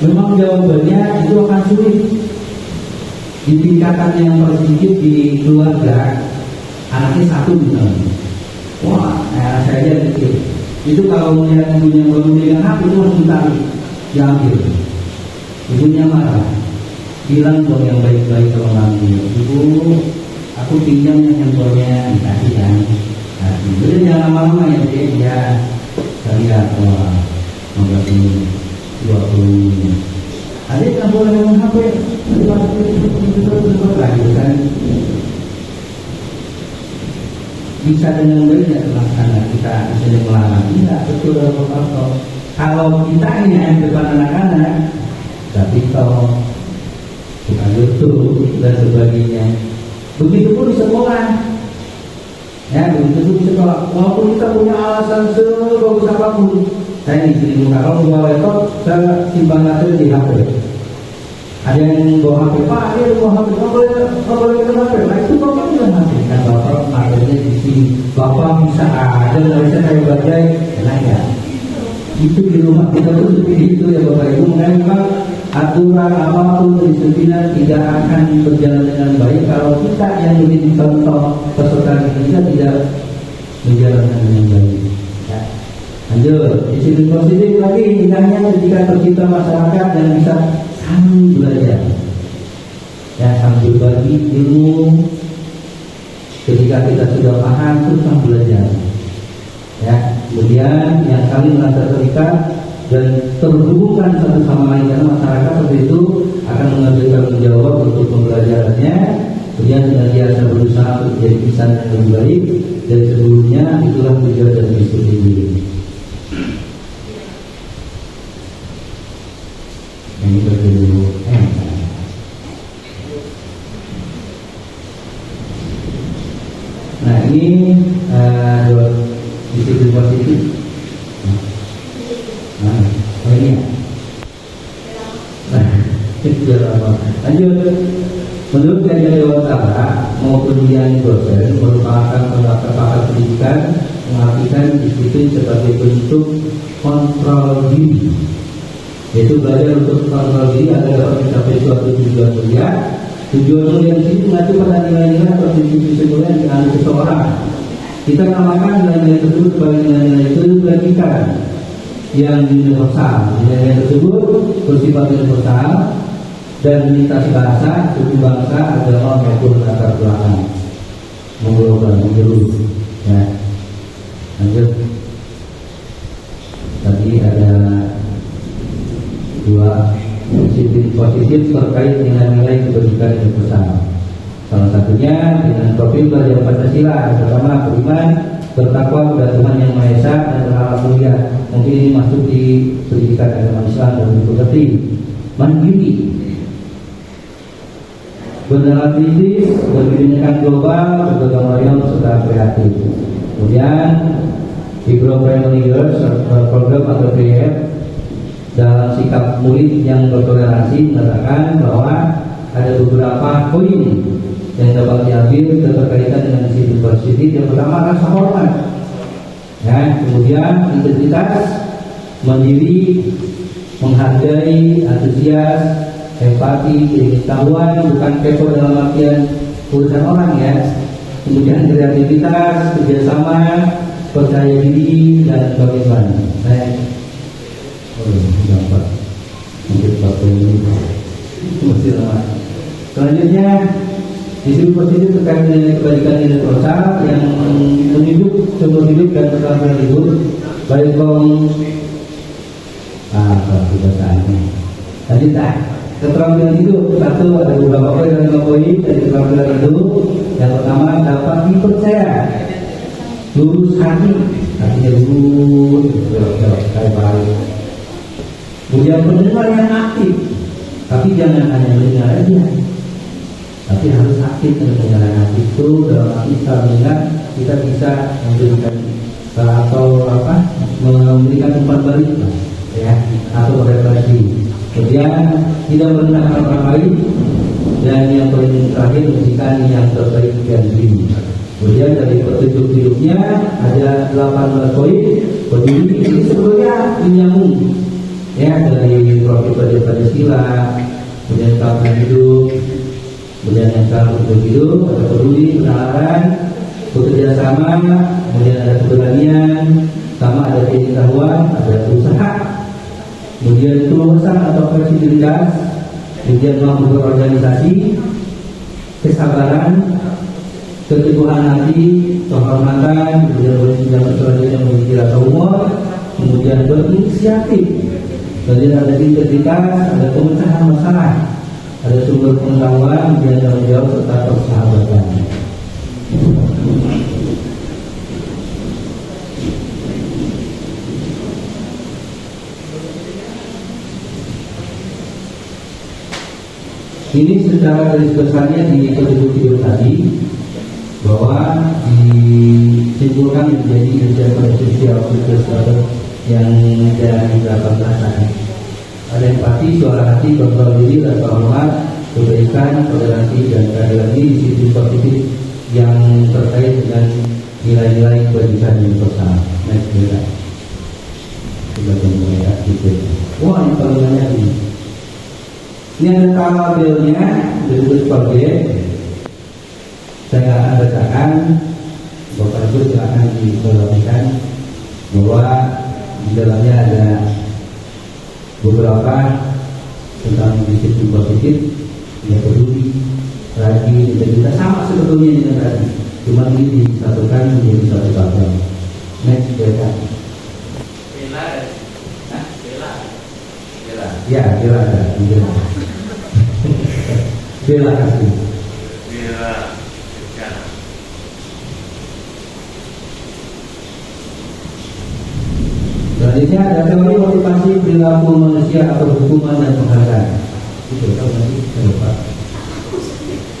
Memang jawabannya itu akan sulit. Di tingkatan yang paling sedikit di keluarga, anaknya satu misalnya. Wah, saya aja kecil. Itu kalau melihat ibunya baru megang HP itu harus ditarik, diambil. Ibunya marah, bilang dong yang baik-baik kalau ngambil. Ibu, aku pinjam yang handphonenya, dikasih kan. Jadi jangan lama-lama ya, ya. Saya lihat, wah, 15 ini, 20 ini. Adik nggak boleh ngomong HP, lagi kan. Bisa dengan baik ya terlaksana, kita bisa melarang. Tidak, betul Bapak. Kalau kita ini yang depan anak-anak, tapi toh bukan YouTube dan sebagainya. Begitupun di sekolah. Ya, begitu di sekolah. Walaupun kita punya alasan sebagus apapun, saya di sini kalau bawa laptop, saya simpan aja di HP. Ada yang bawa HP, Pak, ada yang bawa HP, nggak boleh ke HP. Nah itu Bapak juga nanti kan Bapak materinya di sini. Bapak bisa ada, nggak bisa kayak bajai, enak ya. Itu di rumah kita tuh seperti itu ya Bapak Ibu. Memang aturan apapun disiplinan tidak akan berjalan dengan baik kalau kita yang menjadi contoh peserta kita tidak menjalankan dengan baik. Ya. Lanjut, disiplin positif lagi indahnya ketika tercipta masyarakat yang bisa saling belajar, ya sambil berbagi ilmu. Ketika kita sudah paham terus sambil belajar, ya. Kemudian yang saling merasa terikat dan terhubungkan satu sama lain, karena masyarakat seperti itu akan mengambil tanggung jawab untuk pembelajarannya. Kemudian senantiasa berusaha untuk menjadi insan yang lebih baik dari sebelumnya. Itulah tujuan dan disiplin diri. Ini berdua Nah ini disiplin positif. Nah ini ya. Nah itu apa? Lanjut. Menurut kajian Dewan Tara maupun yang dosen merupakan pakar pendidikan mengartikan disiplin sebagai bentuk kontrol diri, yaitu belajar untuk kontrol diri agar dapat mencapai suatu tujuan mulia. Tujuan mulia di sini mengacu pada nilai-nilai atau prinsip mulia di dalam seseorang. Kita namakan nilai-nilai tersebut sebagai nilai-nilai kebajikan yang universal. Nilai-nilai tersebut bersifat universal dan lintas bahasa, suku bangsa, agama maupun latar belakang, mengglobal, menyeluruh. Ya. Lanjut. Tadi ada dua disiplin positif terkait dengan nilai kebajikan universal. Salah satunya dengan profil belajar Pancasila. Pertama, beriman, bertakwa kepada Tuhan Yang Maha Esa dan berhalal mulia. Mungkin ini masuk di pendidikan agama Islam dan dimengerti. Mandiri, berdalam kritis, berkebinekaan global, bergotong royong serta kreatif. Kemudian di program leaders program atau PF dalam sikap murid yang bertoleransi mengatakan bahwa ada beberapa poin yang dapat diambil berkaitan dengan disiplin positif. Yang pertama rasa hormat, ya. Kemudian integritas, mandiri, menghargai, antusias, empati, pengetahuan, bukan kepo dalam artian urusan orang ya. Kemudian kreativitas, kerjasama, percaya diri dan bagaimana. Dapat mungkin satu ini masih lama. Selanjutnya disiplin positif terkait dengan kebaikan nilai sosial yang menunjuk seumur hidup dan keterampilan hidup baik kaum kebiasaannya. Lanjut keterampilan hidup satu ada beberapa poin dan 5 poin dari keterampilan hidup. Yang pertama dapat dipercaya, lurus hatinya lurus, kayak baru. Kemudian pendengar yang aktif, tapi jangan hanya mendengar aja, tapi harus aktif. Pendengaran aktif itu dalam arti kita mendengar, kita bisa memberikan memberikan umpan balik ya, atau refleksi. Kemudian tidak merendahkan orang lain, dan yang paling terakhir memberikan yang terbaik dari diri. Kemudian dari petunjuk hidupnya ada 18 poin. Peduli ini sebetulnya menyambung ya dari profil Pancasila, kemudian keamanan hidup, kemudian yang untuk hidup, ada peduli, penalaran, bekerja sama, kemudian ada keberanian, sama ada pengetahuan, ada usaha, kemudian keluasan atau fleksibilitas, kemudian mampu berorganisasi, kesabaran, keteguhan hati, penghormatan, kemudian selanjutnya memiliki rasa humor, kemudian berinisiatif, kemudian ada integritas, ada pemecahan masalah, ada sumber pengetahuan, kemudian tanggung jawab serta persahabatan. Ini secara garis besarnya di petunjuk hidup tadi, bahwa disimpulkan menjadi kerja sosial yang ada di 18 tadi. Ada empati, suara hati, kontrol diri, rasa hormat, kebaikan, toleransi, dan keadilan. Ini disiplin positif yang terkait dengan nilai-nilai kebajikan universal. Next slide. Kita mulai aktif. Wah, ini paling banyak ini. Ini ada tabelnya, disebut project. Saya akan bacakan, Bapak Ibu silakan diperhatikan bahwa di dalamnya ada beberapa tentang disiplin positif, yang peduli, rajin, integritas, sama sebetulnya dengan tadi, cuma ini disatukan menjadi satu tabel. Next, Bela. Ya, Bela ada, Bela kasih. Selanjutnya ada teori motivasi perilaku manusia atau hukuman dan penghargaan. Itu tahu nanti saya lupa.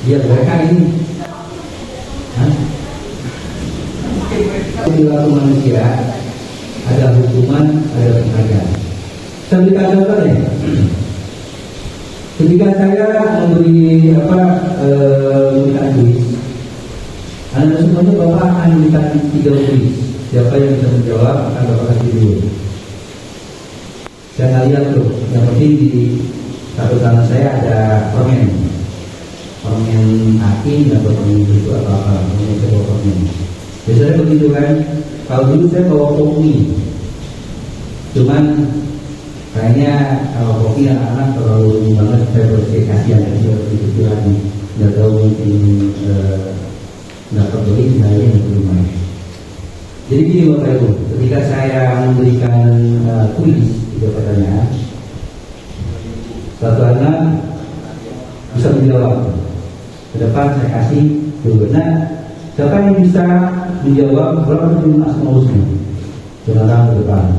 Dia mereka ini. Perilaku manusia ada hukuman, ada penghargaan. Saya berikan contoh ya. Ketika saya memberi memberikan kuis, Anda semuanya Bapak akan memberikan 3 kuis. Siapa yang bisa menjawab akan Bapak kasih dulu. Saya nggak lihat tuh. Yang penting di satu tangan saya ada permen api dan permen itu apa-apa. Permen. Biasanya begitu kan. Kalau dulu saya bawa kopi. Cuman kayaknya kalau kopi anak-anak terlalu banget, saya bersih kasihan aja begitu lagi. Nggak tahu mungkin nggak terbeli, saya yang rumah. Jadi gini Bapak Ibu, ketika saya memberikan kuis, 3 pertanyaan, satu anak bisa menjawab. Ke depan saya kasih benar. Siapa yang bisa menjawab berapa jumlah asmaul husna? Silakan ke depan.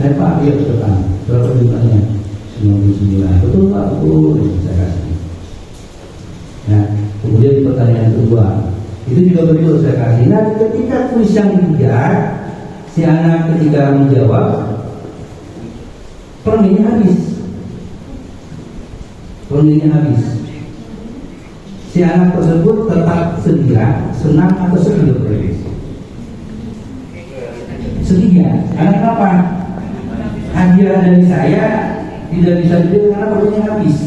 Saya Pak, dia ke depan. Berapa jumlahnya? 99. Betul Pak, betul. Saya kasih. Nah, kemudian di pertanyaan kedua, itu juga betul saya kasih. Nah, ketika kuis yang ketiga, si anak ketika menjawab, permennya habis. Si anak tersebut tetap sedia, senang atau sedih? Sedih. Karena apa? Hadiah dari saya tidak bisa dididik karena waktunya habis.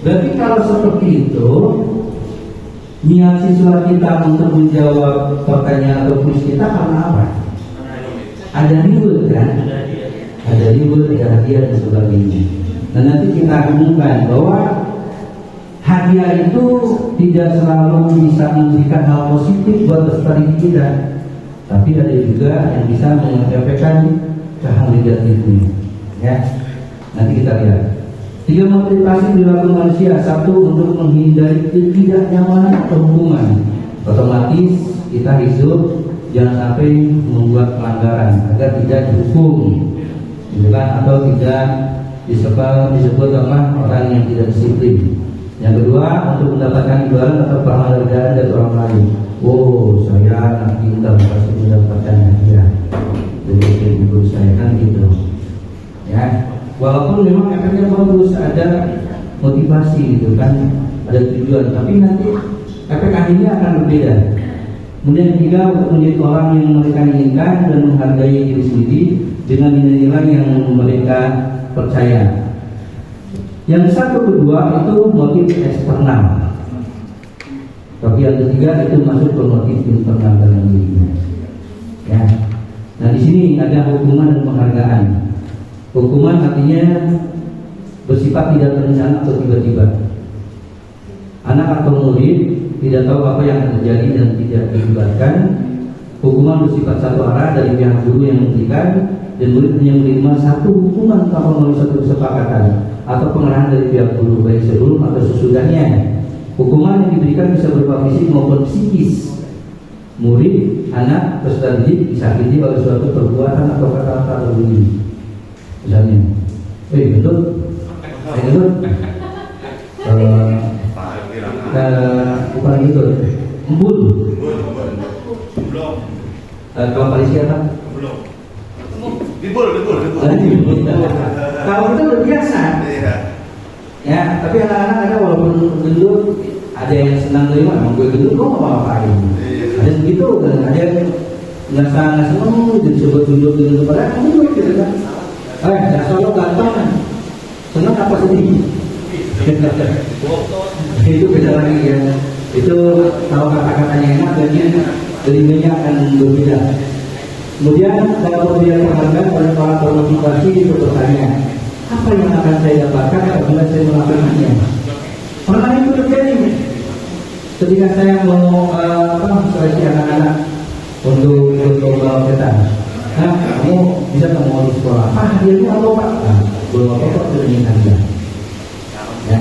Berarti kalau seperti itu, niat siswa kita untuk menjawab pertanyaan atau kuis kita karena apa? Ada reward kan? Ada reward, ada hadiah dan sebagainya. Dan nanti kita umumkan bahwa hadiah itu tidak selalu bisa memberikan hal positif buat peserta didik kita, tapi ada juga yang bisa menyampaikan ke hal negatifnya. Ya, nanti kita lihat. 3 motivasi perilaku manusia. 1, untuk menghindari ketidaknyamanan atau hukuman. Otomatis kita hidup jangan sampai membuat pelanggaran agar tidak dihukum, gitu kan? Atau tidak disebut orang yang tidak disiplin. Yang kedua, untuk mendapatkan imbalan atau penghargaan dari orang lain. Oh, saya nanti pasti mendapatkan hadiah dari guru saya, kan gitu. Ya, walaupun memang efeknya bagus, ada motivasi gitu kan, ada tujuan, tapi nanti efek akhirnya akan berbeda. Kemudian ketiga, untuk menjadi orang yang mereka inginkan dan menghargai diri sendiri dengan nilai-nilai yang mereka percaya. Yang satu kedua itu motif eksternal, tapi yang ketiga itu masuk ke motif internal dalam dirinya. Ya, nah di sini ada hukuman dan penghargaan. Hukuman artinya bersifat tidak terencana atau tiba-tiba. Anak atau murid tidak tahu apa yang akan terjadi dan tidak dilibatkan. Hukuman bersifat satu arah dari pihak guru yang memberikan, dan murid hanya menerima satu hukuman tanpa melalui satu kesepakatan atau pengarahan dari pihak guru, baik sebelum atau sesudahnya. Hukuman yang diberikan bisa berupa fisik maupun psikis. Murid, anak, peserta didik disakiti oleh suatu perbuatan atau kata-kata berbunyi. Misalnya, betul? Betul? Bukan gitu. Embul. Kalau Malaysia apa? Dibul. Kalau itu udah biasa. Ya, tapi anak-anak ada walaupun gendut, ada yang senang terima, emang gue gendut, gue gak mau ngapain. Ada yang begitu, dan ada yang nggak senang, jadi coba tunjuk padahal kamu gue gitu kan. Dasar lo ganteng, senang apa sedih? Itu beda lagi ya. Itu kalau kata-katanya enak, dan telinganya akan berbeda. Kemudian dalam pemberian penghargaan oleh para termotivasi itu bertanya, apa yang akan saya dapatkan apabila saya melakukannya? Pernah itu terjadi ketika saya mau seleksi anak-anak untuk lomba peta. Nah, kamu bisa mau di sekolah. Hadiahnya apa Pak? Nah, belum apa-apa sudah hadiah. Ya,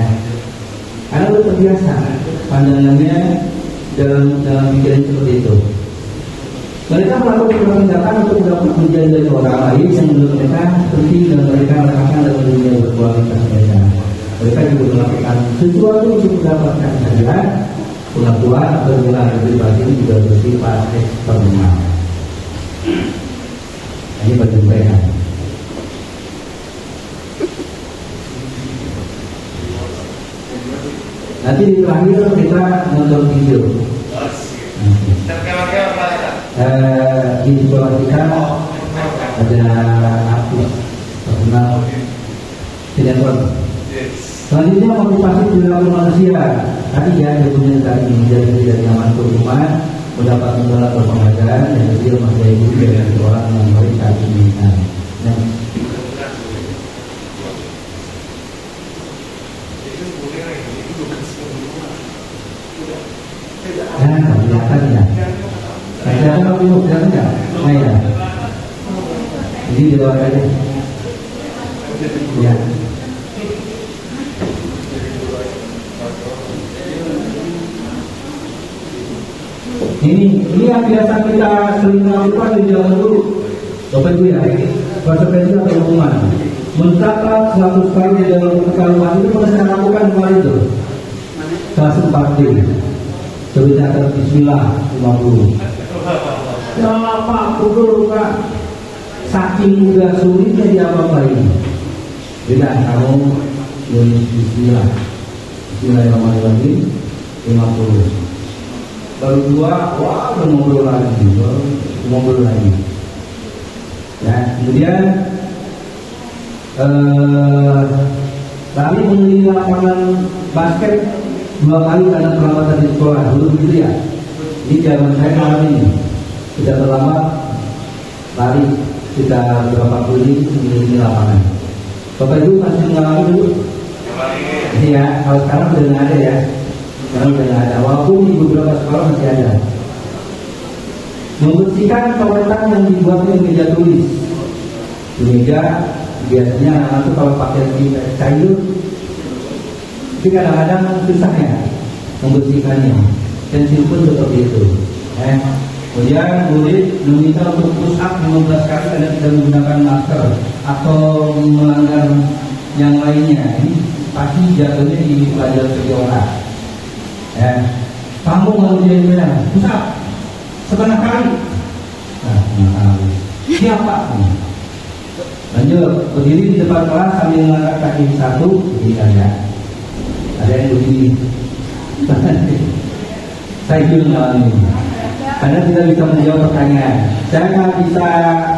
karena lu terbiasa pandangannya dalam pikiran seperti itu. Mereka melakukan tindakan untuk mendapat pujian dari orang lain yang menurut mereka penting dan mereka melakukan dalam dunia berkualitas mereka. Mereka juga melakukan sesuatu untuk mendapatkan hadiah, pengakuan atau nilai pribadi ini juga bersifat eksternal. Ini bagi mereka. Nanti di terakhir kita nonton video. Di sekolah kita ada artis terkenal sinetron. Selanjutnya motivasi perilaku manusia. Tadi ya dokumen tadi menjadi tidak nyaman hukuman, mendapat imbalan atau penghargaan, dan kecil masa ibu dari orang yang baik saat diinginkan. Kelihatan ya. Saya kalau bingung kelihatan nggak? Ya. Jadi di luar aja. Ya. Ini yang biasa kita sering lakukan di zaman dulu. Bapak Ibu ya, konsekuensi atau hukuman. Mencatat 100 kali di dalam kalimat itu pernah saya lakukan kemarin itu. Kelas 4D. Tercatat Bismillah 50. Ya Pak, pukul Pak. Saking mudah sulitnya diapa-apain. Bila kamu menulis Bismillah. Bismillahirrahmanirrahim 50. Baru 2, wah ngobrol lagi. Ya, kemudian lari mengelilingi lapangan basket 2 kali karena perlambatan di sekolah dulu gitu ya. Ini zaman saya ngalamin tidak terlambat lari kita berapa kali mengelilingi lapangan. Bapak Ibu masih mengalami dulu? Iya, kalau sekarang sudah nggak ada ya. Sekarang sudah nggak ada. Walaupun di beberapa sekolah masih ada. Membersihkan coretan yang dibuat dengan meja tulis. Di meja biasanya anak itu kalau pakai kayu, tapi kadang-kadang susah ya membersihkannya. Pensil pun seperti itu. Kemudian murid meminta untuk push up 15 kali karena tidak menggunakan masker atau melanggar yang lainnya. Ini pasti jatuhnya di pelajaran sekolah. Kamu mengerjainnya push up setengah kali. Siapa? Lanjut, berdiri di depan kelas sambil mengangkat kaki satu, begini ya. Ada yang begini. Saya juga mengalami ini. Karena tidak bisa menjawab pertanyaan. Saya nggak bisa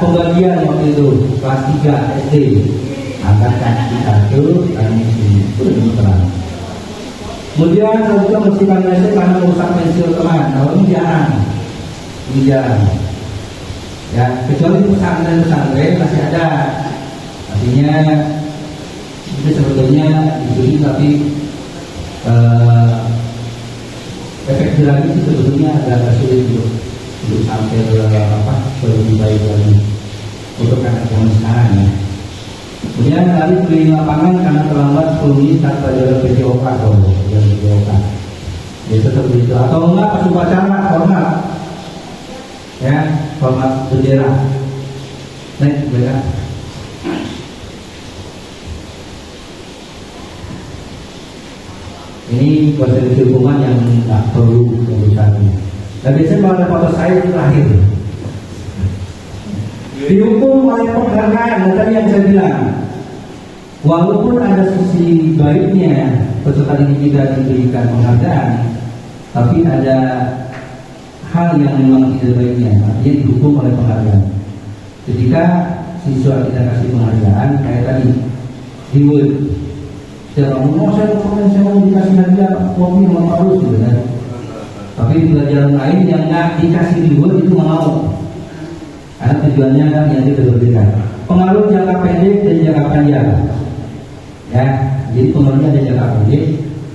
pembagian waktu itu kelas 3 SD. Angkat kaki satu, kaki sini, itu terang. Kemudian saya juga membersihkan meja karena merusak pensil teman. Kalau ini jarang. Ya, kecuali pesantren masih ada. Artinya itu sebetulnya dibeli tapi efek jerah itu sebetulnya agak sulit untuk sampai lebih baik lagi untuk anak zaman sekarang ya. Kemudian lari keliling lapangan karena terlambat 10 menit tanpa jalan PJOK ya seperti itu. Atau enggak pas upacara hormat ya, hormat bendera. Naik bendera. Ini konsep hubungan yang nggak perlu urusannya. Dan biasanya kalau ada foto saya itu terakhir. Dihukum oleh penghargaan, tadi yang saya bilang. Walaupun ada sisi baiknya peserta didik kita diberikan penghargaan, tapi ada hal yang memang tidak baiknya, artinya dihukum oleh penghargaan. Ketika siswa kita kasih penghargaan, kayak tadi, reward. Saya mau dikasih hadiah kopi sama Paulus gitu kan. Tapi pelajaran lain yang nggak dikasih reward itu nggak mau. Karena tujuannya kan yang itu berbeda. Pengaruh jangka pendek dan jangka panjang. Ya, jadi pengaruhnya ada jangka pendek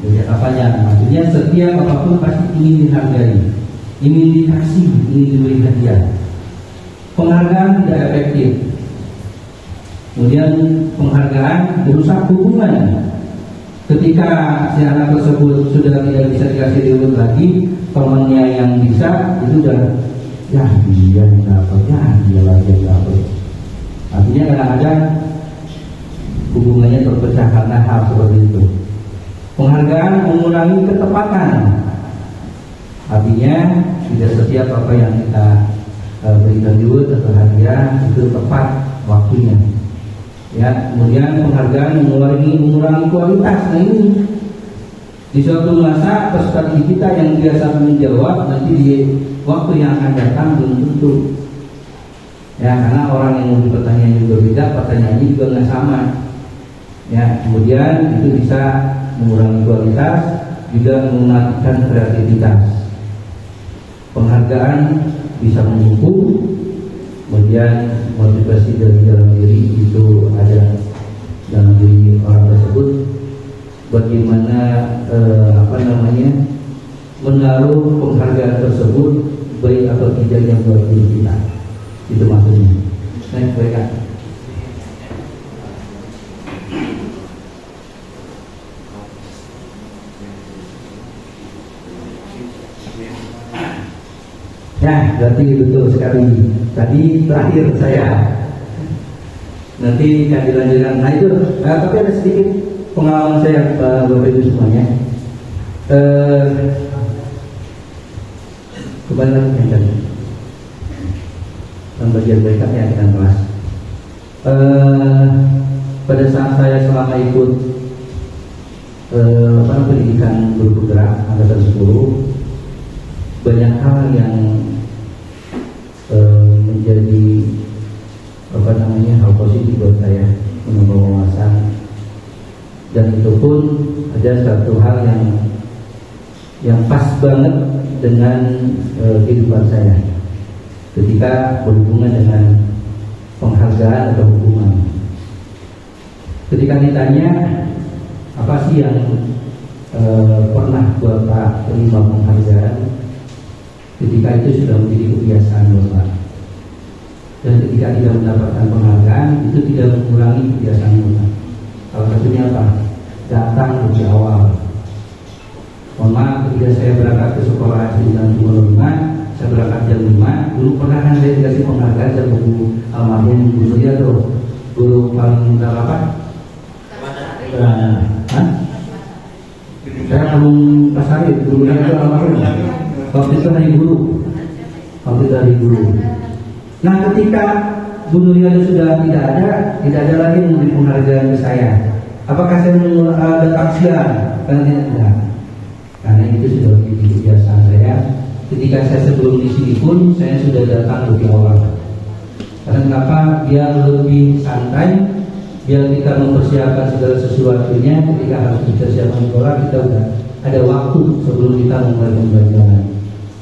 dan jangka panjang. Maksudnya setiap apapun pasti ingin dihargai, ingin dikasih, ingin diberi hadiah. Penghargaan tidak efektif. Kemudian penghargaan merusak hubungan. Ketika si anak tersebut sudah tidak bisa dikasih reward lagi, temannya yang bisa itu udah ya dia yang dapat, ya dia lagi yang dapat. Artinya kadang-kadang hubungannya terpecah karena hal seperti itu. Penghargaan mengurangi ketepatan. Artinya tidak setiap apa yang kita berikan reward atau hadiah itu tepat waktunya. Ya, kemudian penghargaan mengurangi kualitas. Nah ini di suatu masa peserta didik kita yang biasa menjawab nanti di waktu yang akan datang belum tentu. Ya, karena orang yang memberi pertanyaan juga beda, pertanyaannya juga nggak sama. Ya, kemudian itu bisa mengurangi kualitas, juga mematikan kreativitas. Penghargaan bisa mendukung. Kemudian motivasi dari dalam diri itu ada dalam diri orang tersebut, bagaimana menaruh penghargaan tersebut baik atau tidaknya buat diri kita, itu maksudnya. Saya baikkan. Ya, berarti betul sekali. Tadi terakhir saya. Nanti akan dilanjutkan. Nah itu, tapi ada sedikit pengalaman saya Bapak Ibu semuanya. Kembali lagi yang tadi. Bagian berikutnya akan kelas. Pada saat saya selama ikut pendidikan guru penggerak angkatan 10, banyak hal yang menjadi hal positif buat saya. menambah wawasan. Dan itu pun ada satu hal yang pas banget dengan kehidupan saya ketika berhubungan dengan penghargaan atau hukuman. Ketika ditanya apa sih yang pernah Bapak terima penghargaan, ketika itu sudah menjadi kebiasaan Bapak. Dan ketika tidak mendapatkan penghargaan, itu tidak mengurangi kebiasaan Bapak. Salah satunya apa? Datang lebih awal. Mohon maaf, ketika saya berangkat ke sekolah SD jam 5, saya berangkat jam 5. Dulu pernah kan saya dikasih penghargaan sama guru almarhum guru dia tuh, guru paling apa? Saya belum pasari, guru dia tuh almarhum. Waktu itu hari guru. Nah, ketika Bu Nuriyana sudah tidak ada lagi yang memberi penghargaan ke saya. Apakah saya datang siang? Karena tidak. Karena itu sudah menjadi kebiasaan saya. Ketika saya sebelum di sini pun saya sudah datang lebih awal. Karena kenapa? Biar lebih santai, biar kita mempersiapkan segala sesuatunya. Ketika harus kita siapkan sekolah, kita udah ada waktu sebelum kita memulai pembelajaran.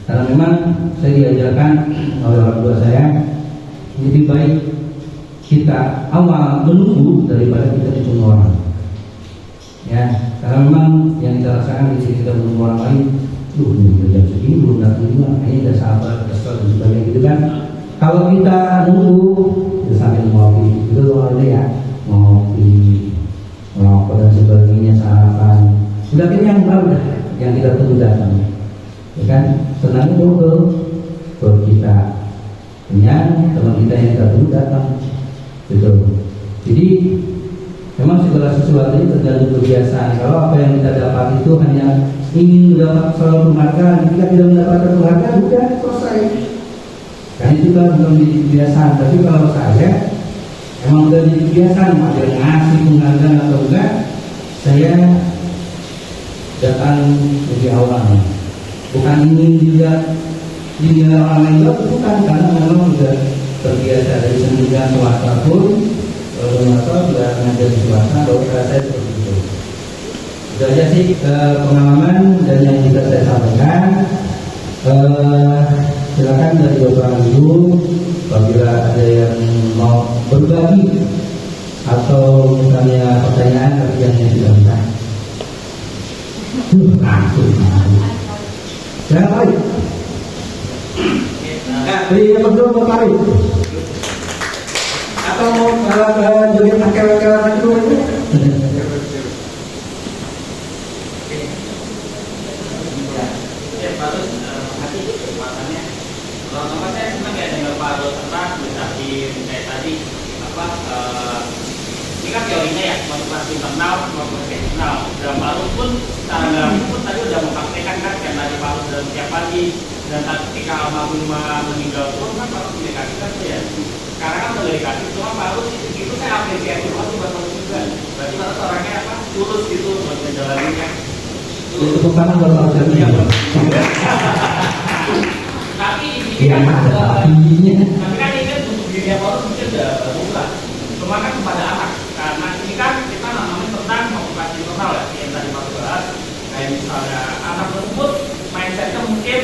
Karena memang saya diajarkan oleh orang tua saya, lebih baik kita awal menunggu daripada kita ditunggu orang. Ya, karena memang yang kita rasakan di sini kita menunggu orang lain, ini jam segini belum datang juga, ini udah sabar, kesel dan sebagainya gitu kan. Kalau kita nunggu, kita sambil ngopi, itu aja ya, ngopi, ngerokok dan sebagainya, sarapan. Udah kenyang baru dah, yang kita tunggu datang. Ya kan, senangnya dulu perut kita kenyang, teman kita yang kita tunggu datang. Gitu. Jadi memang segala sesuatu ini tergantung kebiasaan. Kalau apa yang kita dapat itu hanya ingin mendapat selalu penghargaan, jika tidak mendapatkan penghargaan, sudah selesai. Karena itu kan bukan menjadi kebiasaan. Tapi kalau saya emang udah jadi kebiasaan, mau ada ngasih penghargaan atau enggak, saya datang lebih awal. Bukan ingin juga dinilai orang lain, bukan, karena memang sudah terbiasa dari semenjak swasta pun. Kalau sudah mengajar di swasta, kalau saya seperti itu. Itu aja sih pengalaman dan yang bisa saya sampaikan. Silakan dari Bapak Ibu, apabila ada yang mau berbagi atau misalnya pertanyaan, tapi yang sudah bisa. Langsung. Saya baik. Beri yang berdua Bapak Ibu. Atau mau joget pakai dulu itu? Ya, Pak Rus, makasih kesempatannya. Kalau saya senang ya dengan Pak Rus kayak tadi ini kan teorinya ya, motivasi internal, motivasi eksternal. Dan Pak Rus pun secara grafis pun tadi udah mempraktekkan kan yang tadi Pak Rus dalam setiap pagi. Dan ketika almarhumah meninggal pun kan Pak Rus mendekatkan tuh ya. Sekarang kan udah dikasih, cuma Pak Rus itu saya apresiasi banget buat Pak Rus juga. Berarti Pak Rus orangnya tulus gitu buat menjalaninya. Tepuk tangan buat Pak Rus. Tapi ini kan tapi kan ini untuk dirinya Pak Rus mungkin udah bukan. Cuma kan kepada anak, karena ini kan kita namanya tentang motivasi internal ya, yang tadi Pak Rus bahas. Kayak misalnya anak tersebut mindsetnya mungkin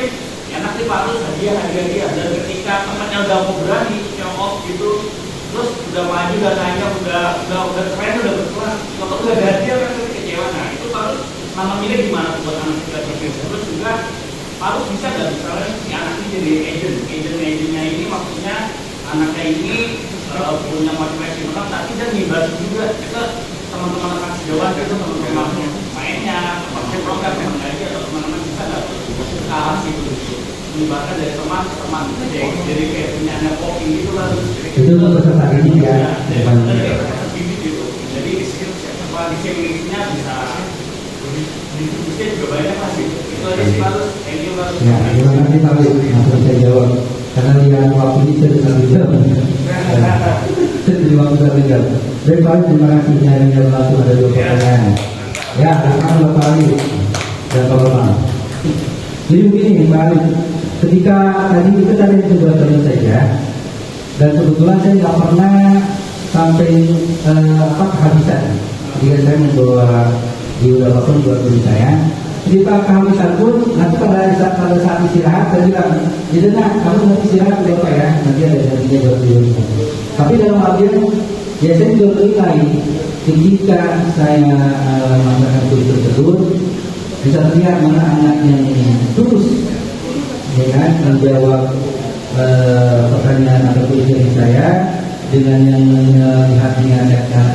enak sih Pak Rus hadiah dia, dan ketika temannya udah mau berani show off gitu, terus udah maju dan nanya udah keren, udah berkelas, kalau udah ada hadiah kan kecewa. Nah itu Pak Rus nama milih gimana buat anak kita berpikir. Terus juga Pak Rus bisa nggak misalnya si anak ini jadi agentnya ini, maksudnya anaknya ini punya motivasi menang, tapi dia ngibas juga ke teman-teman anak sejauhan gitu, teman-teman mainnya, teman-teman program, teman ngaji atau teman-teman bisa nggak kasih gitu, menyebarkan dari teman ke teman, jadi kayak punya anak kopi gitu lah. Itu untuk peserta didik ya, gitu. Jadi di sini bisa distribusinya juga banyak lah sih. Itu aja sih Pak Rus. Thank you Pak Rus. Ya, terima kasih Pak Rus. Langsung saya jawab. Karena dia waktu ini saya bisa jawab. Jadi waktu saya jawab. Baik Pak Rus, terima kasih. Saya langsung ada 2 pertanyaan. Ya, terima kasih Pak Rus. Dan Pak Rus. Jadi begini Pak Rus, ketika tadi itu tadi sudah saja, dan kebetulan saya nggak pernah sampai kehabisan. Jika saya membawa di apapun buat diri saya, ketika kehabisan pun nanti pada saat istirahat saya bilang, jadi kamu nanti istirahat berapa ya? Nanti ada janjinya buat diri. Tapi dalam artian, ya saya juga menilai ketika saya melakukan kuis tersebut, bisa terlihat mana anak yang tulus, ya kan, menjawab pertanyaan atau kuis dari saya dengan yang melihat dengan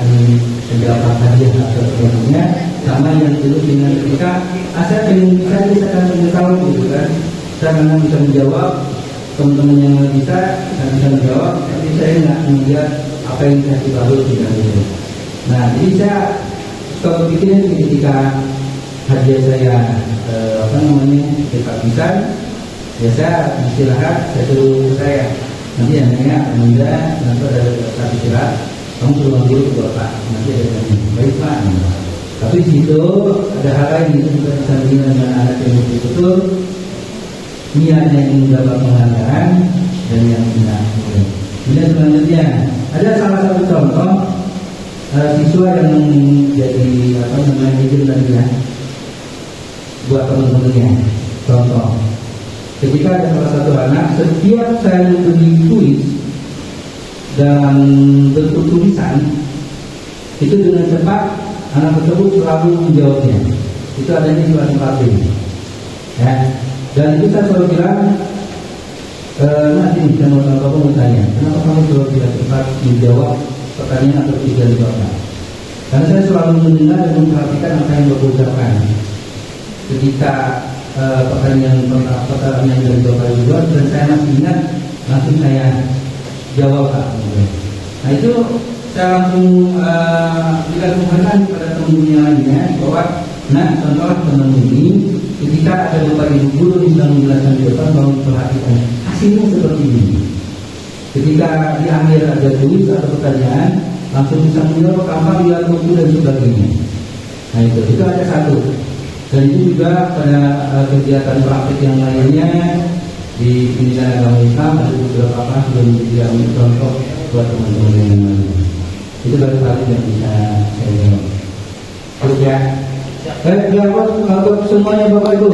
ini mendapat hadiah atau sebagainya, sama yang dulu dengan ketika saya bisa kan tahu gitu kan, saya memang bisa menjawab, teman-teman yang bisa saya bisa menjawab, tapi saya nggak melihat apa yang saya tahu tidak gitu. Nah, jadi saya suka berpikir ketika hadiah saya bisa, ya saya istirahat, saya suruh saya nanti yang nanya Anda nanti ada saat istirahat, kamu suruh dulu ke bapak, nanti ada yang baik pak. Tapi di situ ada hal lain yang kita bisa menilai dengan anak yang betul-betul niatnya ingin dapat penghargaan dan yang tidak. Kemudian selanjutnya ada salah satu contoh siswa yang jadi izin tadi ya buat teman-temannya. Contoh, ketika ada salah satu anak, setiap saya memberi kuis dan bentuk tulisan itu dengan cepat anak tersebut selalu menjawabnya. Itu adanya surat simpati, ya. Dan itu saya selalu bilang, nanti saya mau bertanya, kenapa kamu selalu tidak cepat menjawab pertanyaan atau tidak dijawabkan? Karena saya selalu mendengar dan memperhatikan apa yang berucapkan. Ketika pertanyaan yang dijawabkan juga, dan saya masih ingat, langsung saya jawab Pak. Nah itu saya langsung dikasihkan kepada teman-temannya lainnya bahwa contoh teman ini ketika ada bapak ibu guru yang sedang menjelaskan di depan, bahwa perhatikan hasilnya seperti ini. Ketika di akhir ada tulis atau pertanyaan, langsung bisa menjawab tanpa lihat buku dan sebagainya. Nah itu ada satu. Dan itu juga pada kegiatan praktik yang lainnya di pendidikan agama Islam ada beberapa kasus yang menjadi contoh buat teman-teman yang lain. Itu baru kali yang bisa saya jawab. Terus ya, jawab untuk semuanya Bapak Ibu.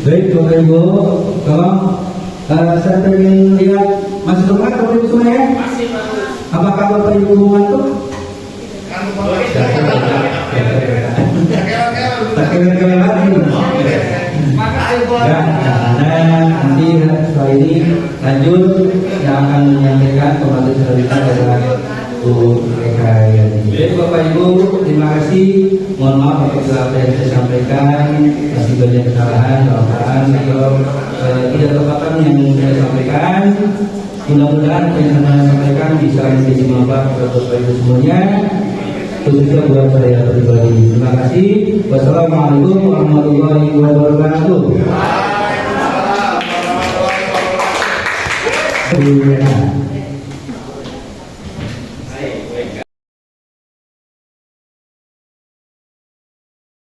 Baik Bapak Ibu, tolong saya ingin lihat masih tempat Bapak Ibu semua ya? Masih Pak. Apakah Bapak Ibu mengantuk? Nanti setelah ini lanjut yang akan menyampaikan pembantu cerita adalah Bu Eka. Jadi Bapak Ibu, terima kasih. Mohon maaf apabila apa yang saya sampaikan masih banyak kesalahan, atau tidak tepatan yang saya sampaikan. Mudah-mudahan apa yang saya sampaikan bisa menjadi manfaat kepada Bapak Ibu semuanya, khususnya buat saya pribadi. Terima kasih. Wassalamualaikum warahmatullahi wabarakatuh. Baik,